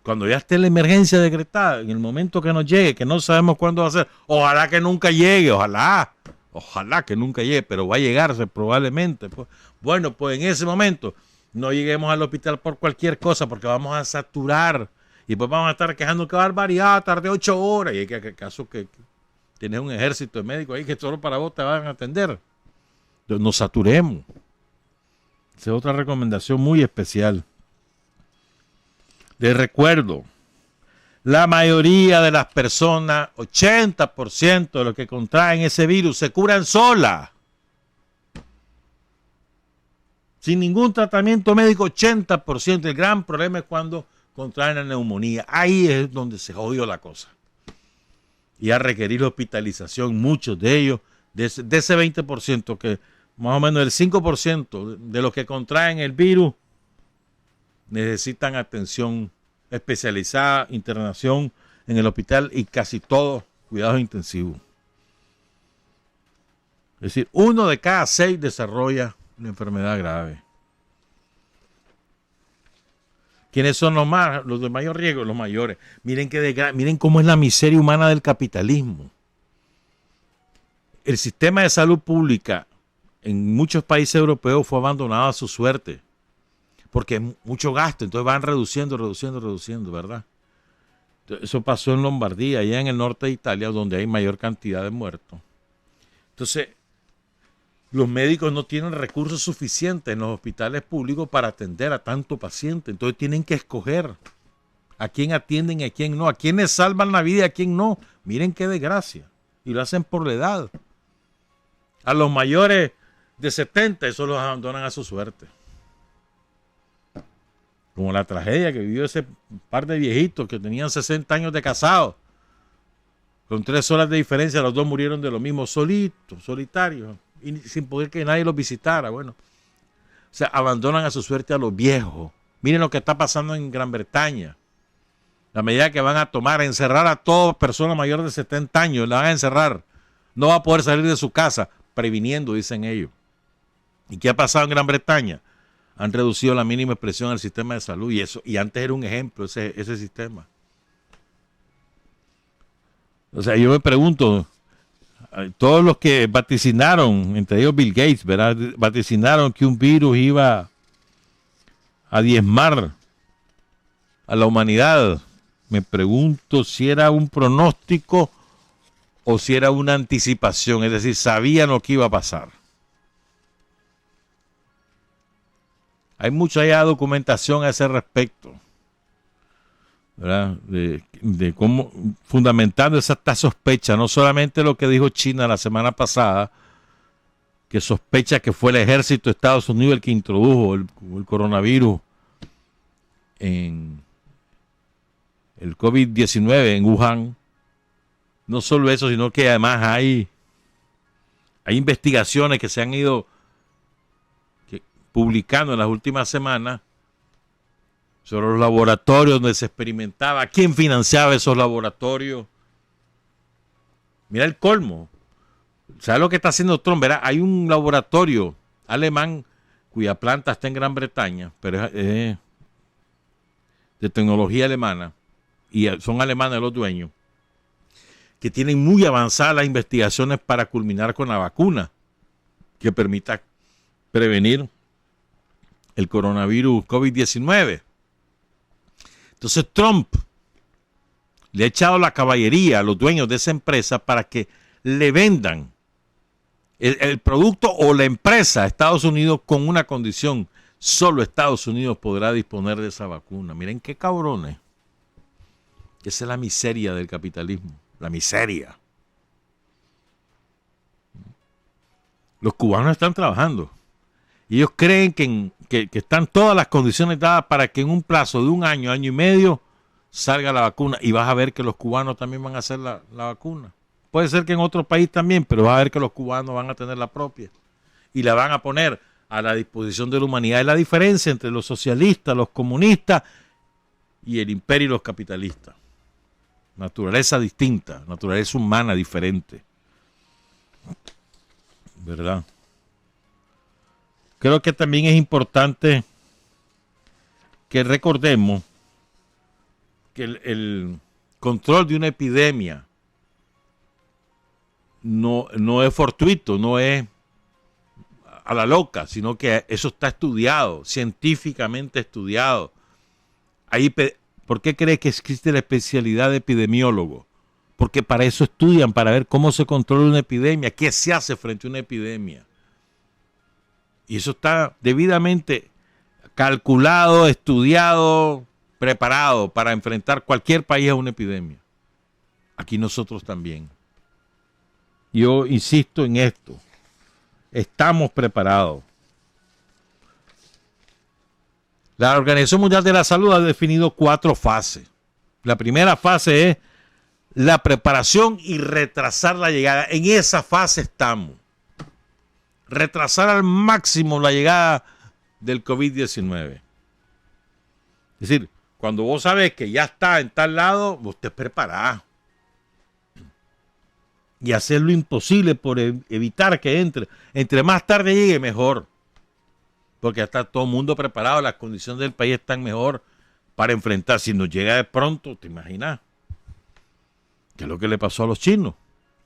Cuando ya esté la emergencia decretada, en el momento que nos llegue, que no sabemos cuándo va a ser, ojalá que nunca llegue, ojalá que nunca llegue, pero va a llegarse probablemente. Pues. Bueno, pues en ese momento no lleguemos al hospital por cualquier cosa, porque vamos a saturar y pues vamos a estar quejando que barbaridad, tardé 8 horas, y hay que caso que tienes un ejército de médicos ahí que solo para vos te van a atender. Entonces, nos saturemos. Esa es otra recomendación muy especial. Les recuerdo, la mayoría de las personas, 80% de los que contraen ese virus, se curan solas. Sin ningún tratamiento médico, 80%. El gran problema es cuando contraen la neumonía. Ahí es donde se jodió la cosa. Y a requerir hospitalización, muchos de ellos, de ese 20%, que más o menos el 5% de los que contraen el virus, necesitan atención especializada, internación en el hospital y casi todos cuidados intensivos. Es decir, 1 de cada 6 desarrolla una enfermedad grave. ¿Quiénes son los de mayor riesgo? Los mayores. Miren cómo es la miseria humana del capitalismo. El sistema de salud pública en muchos países europeos fue abandonado a su suerte. Porque es mucho gasto, entonces van reduciendo, ¿verdad? Eso pasó en Lombardía, allá en el norte de Italia, donde hay mayor cantidad de muertos. Entonces, los médicos no tienen recursos suficientes en los hospitales públicos para atender a tanto paciente. Entonces tienen que escoger a quién atienden y a quién no, a quiénes salvan la vida y a quién no. Miren qué desgracia. Y lo hacen por la edad. A los mayores de 70, eso los abandonan a su suerte. Como la tragedia que vivió ese par de viejitos que tenían 60 años de casados. Con 3 horas de diferencia, los dos murieron de lo mismo, solitos, solitarios, y sin poder que nadie los visitara. Bueno, o sea, abandonan a su suerte a los viejos. Miren lo que está pasando en Gran Bretaña. La medida que van a tomar, encerrar a toda persona mayor de 70 años, la van a encerrar. No va a poder salir de su casa, previniendo, dicen ellos. ¿Y qué ha pasado en Gran Bretaña? Han reducido la mínima expresión al sistema de salud y antes era un ejemplo ese sistema. O sea, yo me pregunto, todos los que vaticinaron, entre ellos Bill Gates, ¿verdad? Vaticinaron que un virus iba a diezmar a la humanidad. Me pregunto si era un pronóstico o si era una anticipación, es decir, sabían lo que iba a pasar. Hay mucha ya documentación a ese respecto, ¿verdad? De cómo, fundamentando esta sospecha, no solamente lo que dijo China la semana pasada, que sospecha que fue el ejército de Estados Unidos el que introdujo el coronavirus en el COVID-19 en Wuhan. No solo eso, sino que además hay investigaciones que se han ido publicando en las últimas semanas sobre los laboratorios donde se experimentaba, quién financiaba esos laboratorios. Mira el colmo. ¿Sabes lo que está haciendo Trump? Verá, hay un laboratorio alemán cuya planta está en Gran Bretaña, pero es de tecnología alemana y son alemanes los dueños, que tienen muy avanzadas las investigaciones para culminar con la vacuna que permita prevenir el coronavirus COVID-19. Entonces Trump le ha echado la caballería a los dueños de esa empresa para que le vendan el producto o la empresa a Estados Unidos con una condición: solo Estados Unidos podrá disponer de esa vacuna. Miren qué cabrones. Esa es la miseria del capitalismo, la miseria. Los cubanos están trabajando. Y ellos creen que están todas las condiciones dadas para que en un plazo de un año, año y medio, salga la vacuna. Y vas a ver que los cubanos también van a hacer la vacuna. Puede ser que en otro país también, pero vas a ver que los cubanos van a tener la propia. Y la van a poner a la disposición de la humanidad. Es la diferencia entre los socialistas, los comunistas y el imperio y los capitalistas. Naturaleza distinta, naturaleza humana diferente. ¿Verdad? Creo que también es importante que recordemos que el control de una epidemia no es fortuito, no es a la loca, sino que eso está estudiado, científicamente estudiado. ¿Por qué crees que existe la especialidad de epidemiólogo? Porque para eso estudian, para ver cómo se controla una epidemia, qué se hace frente a una epidemia. Y eso está debidamente calculado, estudiado, preparado para enfrentar cualquier país a una epidemia. Aquí nosotros también. Yo insisto en esto. Estamos preparados. La Organización Mundial de la Salud ha definido 4 fases. La primera fase es la preparación y retrasar la llegada. En esa fase estamos. Retrasar al máximo la llegada del COVID-19. Es decir, cuando vos sabes que ya está en tal lado, vos te preparás. Y hacer lo imposible por evitar que entre. Entre más tarde llegue, mejor. Porque ya está todo el mundo preparado, las condiciones del país están mejor para enfrentar. Si nos llega de pronto, ¿te imaginas? ¿Qué es lo que le pasó a los chinos?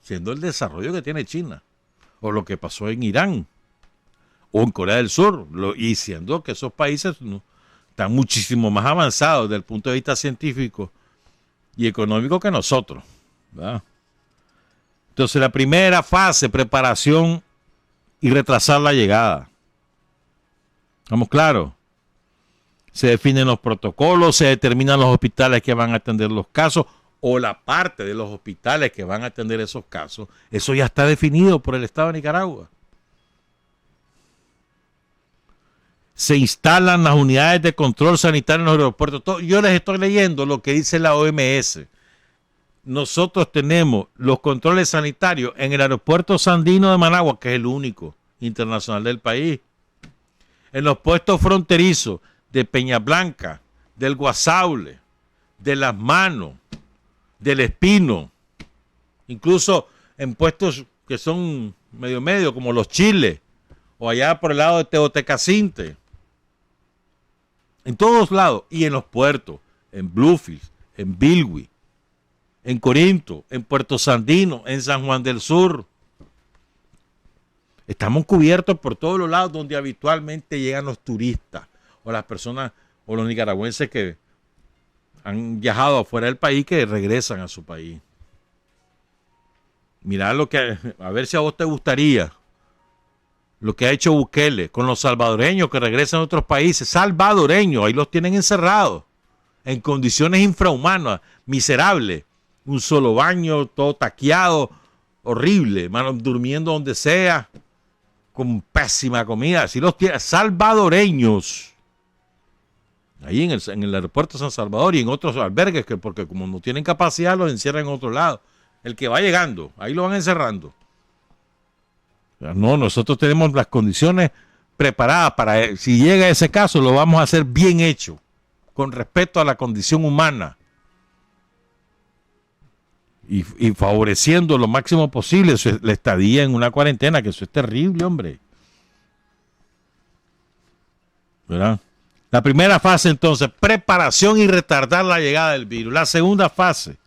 Siendo el desarrollo que tiene China. O lo que pasó en Irán. O en Corea del Sur. Y siendo que esos países están muchísimo más avanzados desde el punto de vista científico y económico que nosotros, ¿verdad? Entonces la primera fase, preparación y retrasar la llegada. ¿Estamos claros? Se definen los protocolos, se determinan los hospitales que van a atender los casos o la parte de los hospitales que van a atender esos casos. Eso ya está definido por el Estado de Nicaragua. Se instalan las unidades de control sanitario en los aeropuertos. Yo les estoy leyendo lo que dice la OMS. Nosotros tenemos los controles sanitarios en el aeropuerto Sandino de Managua, que es el único internacional del país. En los puestos fronterizos de Peña Blanca, del Guasaule, de Las Manos, del Espino, incluso en puestos que son medio, como los Chiles, o allá por el lado de Teotecacinte. En todos lados, y en los puertos, en Bluefields, en Bilwi, en Corinto, en Puerto Sandino, en San Juan del Sur. Estamos cubiertos por todos los lados donde habitualmente llegan los turistas o las personas o los nicaragüenses que han viajado afuera del país que regresan a su país. Mirá a ver si a vos te gustaría lo que ha hecho Bukele con los salvadoreños que regresan a otros países. Salvadoreños, ahí los tienen encerrados en condiciones infrahumanas, miserables. Un solo baño, todo taqueado, horrible, hermano, durmiendo donde sea, con pésima comida. Así los tiene, salvadoreños. Ahí en el aeropuerto de San Salvador y en otros albergues, porque como no tienen capacidad, los encierran en otro lado. El que va llegando, ahí lo van encerrando. No, nosotros tenemos las condiciones preparadas para, si llega ese caso, lo vamos a hacer bien hecho, con respeto a la condición humana. Y favoreciendo lo máximo posible la estadía en una cuarentena, que eso es terrible, hombre. ¿Verdad? La primera fase, entonces, preparación y retardar la llegada del virus. La segunda fase,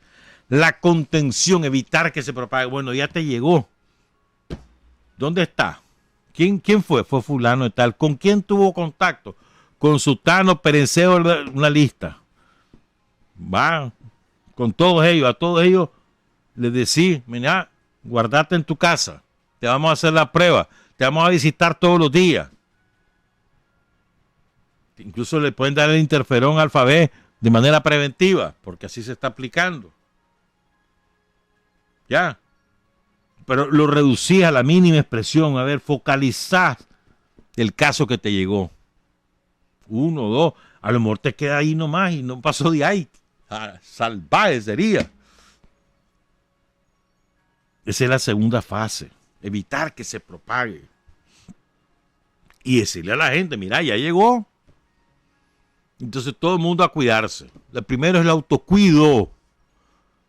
la contención, evitar que se propague. Bueno, ya te llegó. ¿Dónde está? ¿Quién fue? Fue fulano y tal. ¿Con quién tuvo contacto? Con Sutano, Perenceo, una lista. Va, con todos ellos, a todos ellos les decís, mira, guardate en tu casa, te vamos a hacer la prueba, te vamos a visitar todos los días. Incluso le pueden dar el interferón alfa B de manera preventiva, porque así se está aplicando. Ya. Pero lo reducís a la mínima expresión, a ver, focalizás el caso que te llegó. 1, 2, a lo mejor te queda ahí nomás y no pasó de ahí. Salvaje sería. Esa es la segunda fase, evitar que se propague. Y decirle a la gente, mira, ya llegó. Entonces todo el mundo a cuidarse. Lo primero es el autocuido.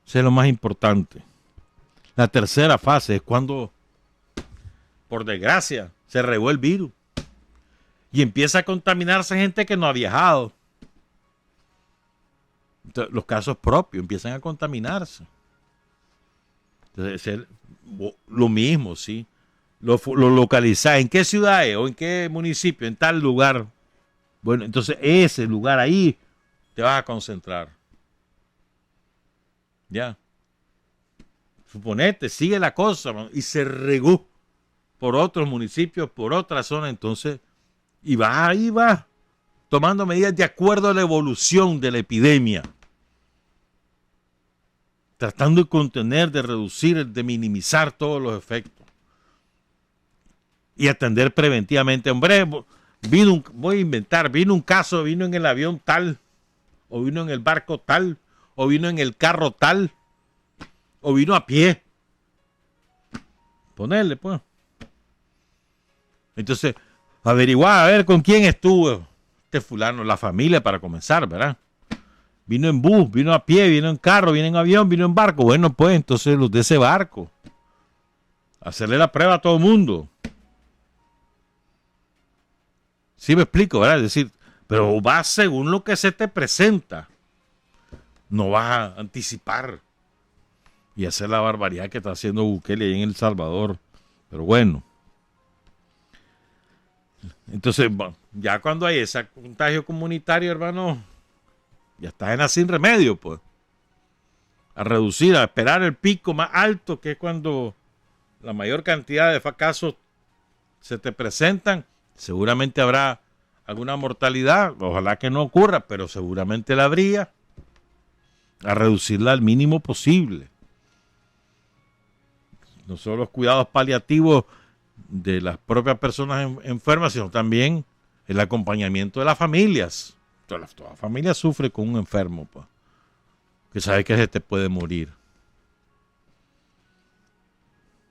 Eso es lo más importante. La tercera fase es cuando, por desgracia, se regó el virus. Y empieza a contaminarse gente que no ha viajado. Entonces, los casos propios empiezan a contaminarse. Entonces, es lo mismo, ¿sí? Lo localizás. ¿En qué ciudad es? ¿O en qué municipio? En tal lugar. Bueno, entonces ese lugar ahí te vas a concentrar. Ya. Suponete, sigue la cosa, man, y se regó por otros municipios, por otra zona, entonces, y va ahí, va, tomando medidas de acuerdo a la evolución de la epidemia, tratando de contener, de reducir, de minimizar todos los efectos y atender preventivamente. Hombre, voy a inventar, vino un caso, vino en el avión tal, o vino en el barco tal, o vino en el carro tal, o vino a pie. Ponerle, pues. Entonces, averiguar, a ver con quién estuvo este fulano, la familia para comenzar, ¿verdad? Vino en bus, vino a pie, vino en carro, vino en avión, vino en barco. Bueno, pues entonces los de ese barco. Hacerle la prueba a todo el mundo. Sí me explico, ¿verdad? Es decir, pero vas según lo que se te presenta. No vas a anticipar y hacer la barbaridad que está haciendo Bukele ahí en El Salvador. Pero bueno. Entonces, ya cuando hay ese contagio comunitario, hermano, ya estás sin remedio, pues. A reducir, a esperar el pico más alto, que es cuando la mayor cantidad de casos se te presentan. Seguramente habrá alguna mortalidad, ojalá que no ocurra, pero seguramente la habría. A reducirla al mínimo posible. No solo los cuidados paliativos de las propias personas enfermas, sino también el acompañamiento de las familias. Toda familia sufre con un enfermo, pues, que sabe que se te puede morir.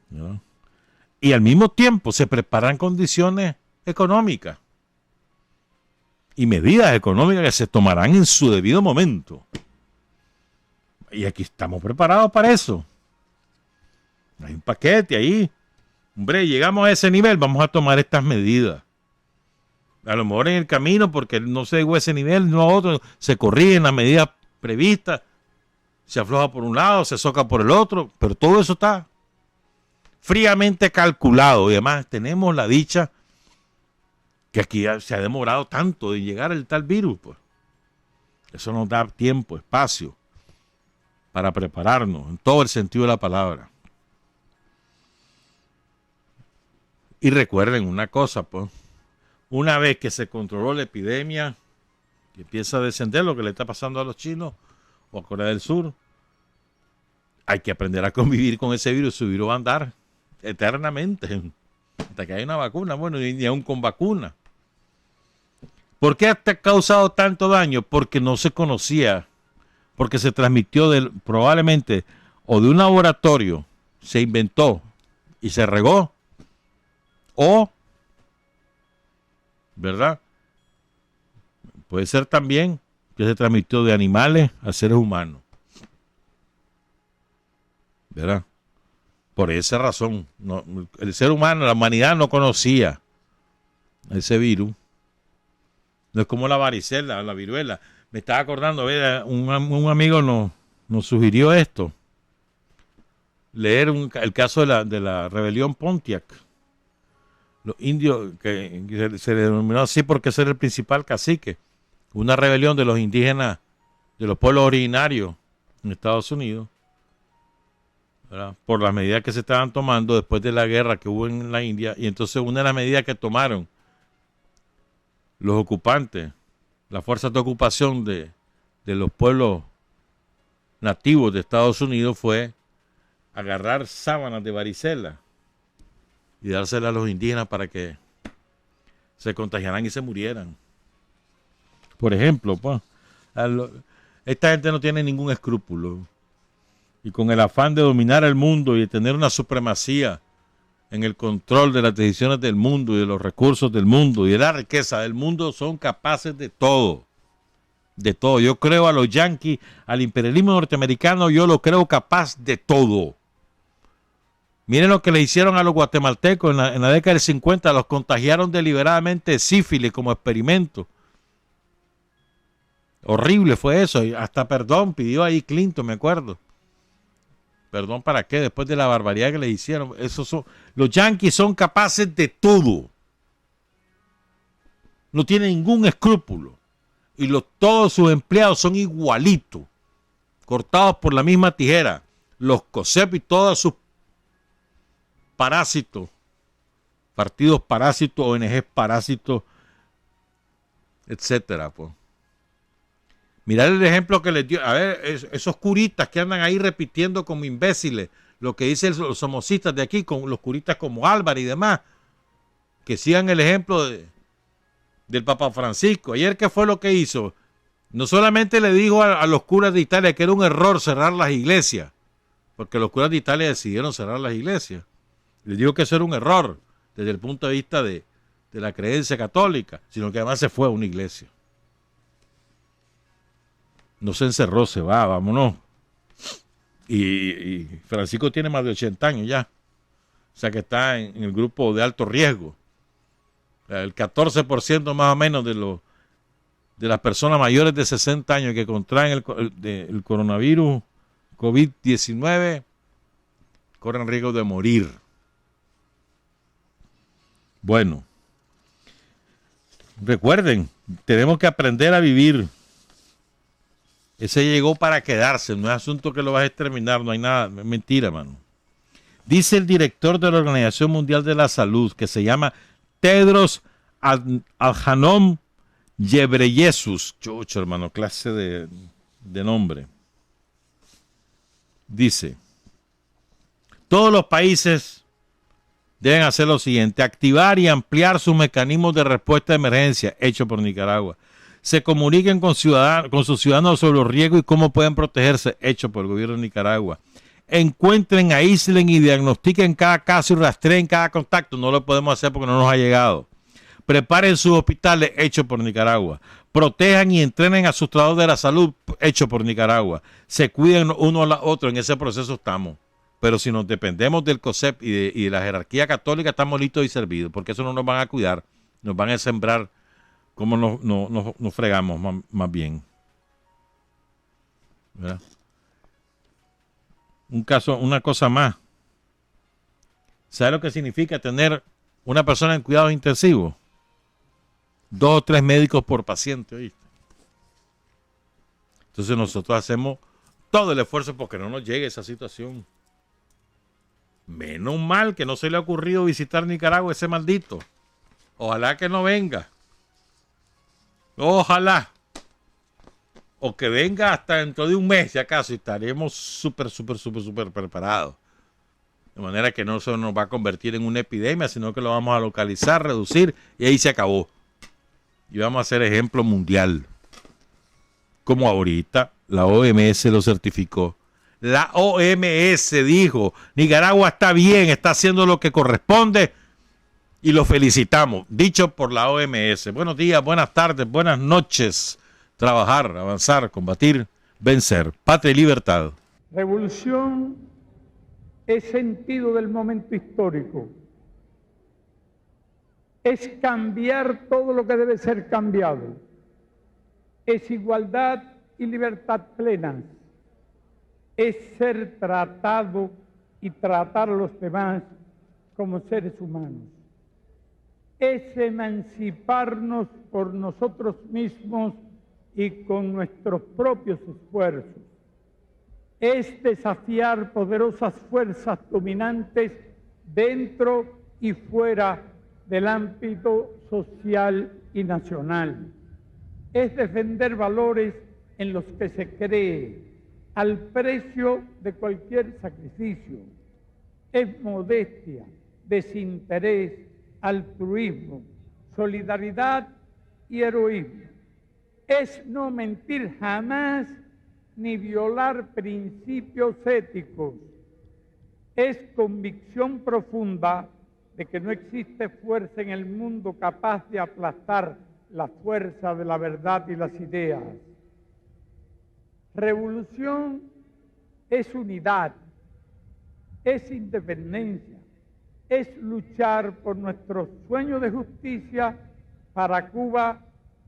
¿No? Y al mismo tiempo se preparan condiciones económicas y medidas económicas que se tomarán en su debido momento. Y aquí estamos preparados para eso. Hay un paquete ahí. Hombre, llegamos a ese nivel, vamos a tomar estas medidas. A lo mejor en el camino, porque no se llegó a ese nivel, no a otro, se corrigen las medidas previstas, se afloja por un lado, se soca por el otro, pero todo eso está fríamente calculado. Y además tenemos la dicha que aquí se ha demorado tanto de llegar el tal virus, pues. Eso nos da tiempo, espacio para prepararnos en todo el sentido de la palabra. Y recuerden una cosa, pues, una vez que se controló la epidemia, que empieza a descender lo que le está pasando a los chinos o a Corea del Sur, hay que aprender a convivir con ese virus. Su virus va a andar eternamente hasta que haya una vacuna, bueno, y aún con vacuna. ¿Por qué ha causado tanto daño? Porque no se conocía, porque se transmitió probablemente o de un laboratorio, se inventó y se regó, o, ¿verdad? Puede ser también que se transmitió de animales a seres humanos, ¿verdad? Por esa razón, no, el ser humano, la humanidad no conocía ese virus. No es como la varicela, la viruela. Me estaba acordando, un amigo nos sugirió esto. Leer el caso de la rebelión Pontiac. Los indios, que se le denominó así porque ese era el principal cacique. Una rebelión de los indígenas, de los pueblos originarios en Estados Unidos, ¿verdad? Por las medidas que se estaban tomando después de la guerra que hubo en la India. Y entonces una de las medidas que tomaron los ocupantes, las fuerzas de ocupación de los pueblos nativos de Estados Unidos, fue agarrar sábanas de varicela y dárselas a los indígenas para que se contagiaran y se murieran. Por ejemplo, pues, esta gente no tiene ningún escrúpulo. Y con el afán de dominar el mundo y de tener una supremacía en el control de las decisiones del mundo y de los recursos del mundo y de la riqueza del mundo, son capaces de todo. De todo. Yo creo a los yanquis, al imperialismo norteamericano, yo lo creo capaz de todo. Miren lo que le hicieron a los guatemaltecos en la década del 50, los contagiaron deliberadamente de sífilis como experimento. Horrible fue eso, y hasta perdón pidió ahí Clinton, me acuerdo. Perdón para qué, después de la barbaridad que le hicieron. Los yanquis son capaces de todo. No tienen ningún escrúpulo. Y todos sus empleados son igualitos, cortados por la misma tijera. Los COSEP y todos sus parásitos, partidos parásitos, ONGs parásitos, etcétera, pues. Mirad el ejemplo que les dio. A ver, esos curistas que andan ahí repitiendo como imbéciles lo que dicen los somocistas de aquí, con los curistas como Álvarez y demás, que sigan el ejemplo del Papa Francisco. Ayer, ¿qué fue lo que hizo? No solamente le dijo a los curas de Italia que era un error cerrar las iglesias, porque los curas de Italia decidieron cerrar las iglesias. Les dijo que eso era un error desde el punto de vista de la creencia católica, sino que además se fue a una iglesia. No se encerró, se va, vámonos. Y Francisco tiene más de 80 años ya. O sea que está en el grupo de alto riesgo. El 14% más o menos de las personas mayores de 60 años que contraen el coronavirus COVID-19 corren riesgo de morir. Bueno, recuerden, tenemos que aprender a vivir. Ese llegó para quedarse, no es asunto que lo vas a exterminar, no hay nada, es mentira, mano. Dice el director de la Organización Mundial de la Salud, que se llama Tedros Adhanom Ghebreyesus, chucho, hermano, clase de nombre. Dice, todos los países deben hacer lo siguiente: activar y ampliar sus mecanismos de respuesta de emergencia, hecho por Nicaragua. Se comuniquen con sus ciudadanos sobre los riesgos y cómo pueden protegerse, hecho por el gobierno de Nicaragua. Encuentren, aíslen y diagnostiquen cada caso y rastreen cada contacto. No lo podemos hacer porque no nos ha llegado. Preparen sus hospitales, hecho por Nicaragua. Protejan y entrenen a sus trabajadores de la salud, hecho por Nicaragua. Se cuiden uno a la otro, en ese proceso estamos. Pero si nos dependemos del COSEP y de la jerarquía católica, estamos listos y servidos, porque eso no nos van a cuidar, nos van a sembrar como nos fregamos más bien. ¿Verdad? Una cosa más. ¿Sabe lo que significa tener una persona en cuidados intensivos? 2 o 3 médicos por paciente, ¿oíste? Entonces nosotros hacemos todo el esfuerzo porque no nos llegue esa situación. Menos mal que no se le ha ocurrido visitar Nicaragua ese maldito. Ojalá que no venga. Ojalá. O que venga hasta dentro de un mes, si acaso, y estaremos súper preparados. De manera que no se nos va a convertir en una epidemia, sino que lo vamos a localizar, reducir, y ahí se acabó. Y vamos a hacer ejemplo mundial. Como ahorita la OMS lo certificó. La OMS dijo, Nicaragua está bien, está haciendo lo que corresponde y lo felicitamos. Dicho por la OMS. Buenos días, buenas tardes, buenas noches. Trabajar, avanzar, combatir, vencer. Patria y libertad. Revolución es sentido del momento histórico. Es cambiar todo lo que debe ser cambiado. Es igualdad y libertad plenas. Es ser tratado y tratar a los demás como seres humanos. Es emanciparnos por nosotros mismos y con nuestros propios esfuerzos. Es desafiar poderosas fuerzas dominantes dentro y fuera del ámbito social y nacional. Es defender valores en los que se cree, al precio de cualquier sacrificio. Es modestia, desinterés, altruismo, solidaridad y heroísmo. Es no mentir jamás ni violar principios éticos. Es convicción profunda de que no existe fuerza en el mundo capaz de aplastar la fuerza de la verdad y las ideas. Revolución es unidad, es independencia, es luchar por nuestros sueños de justicia para Cuba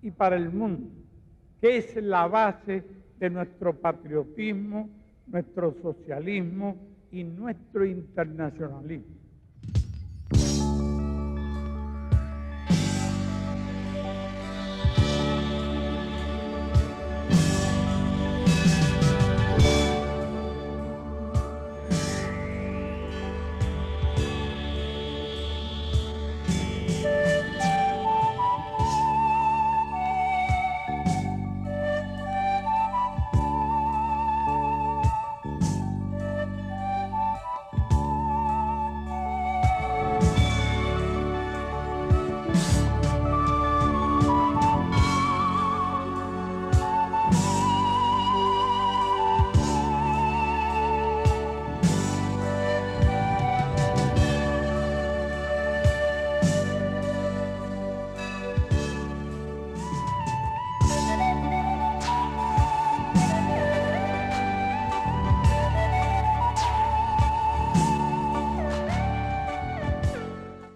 y para el mundo. que es la base de nuestro patriotismo, nuestro socialismo y nuestro internacionalismo.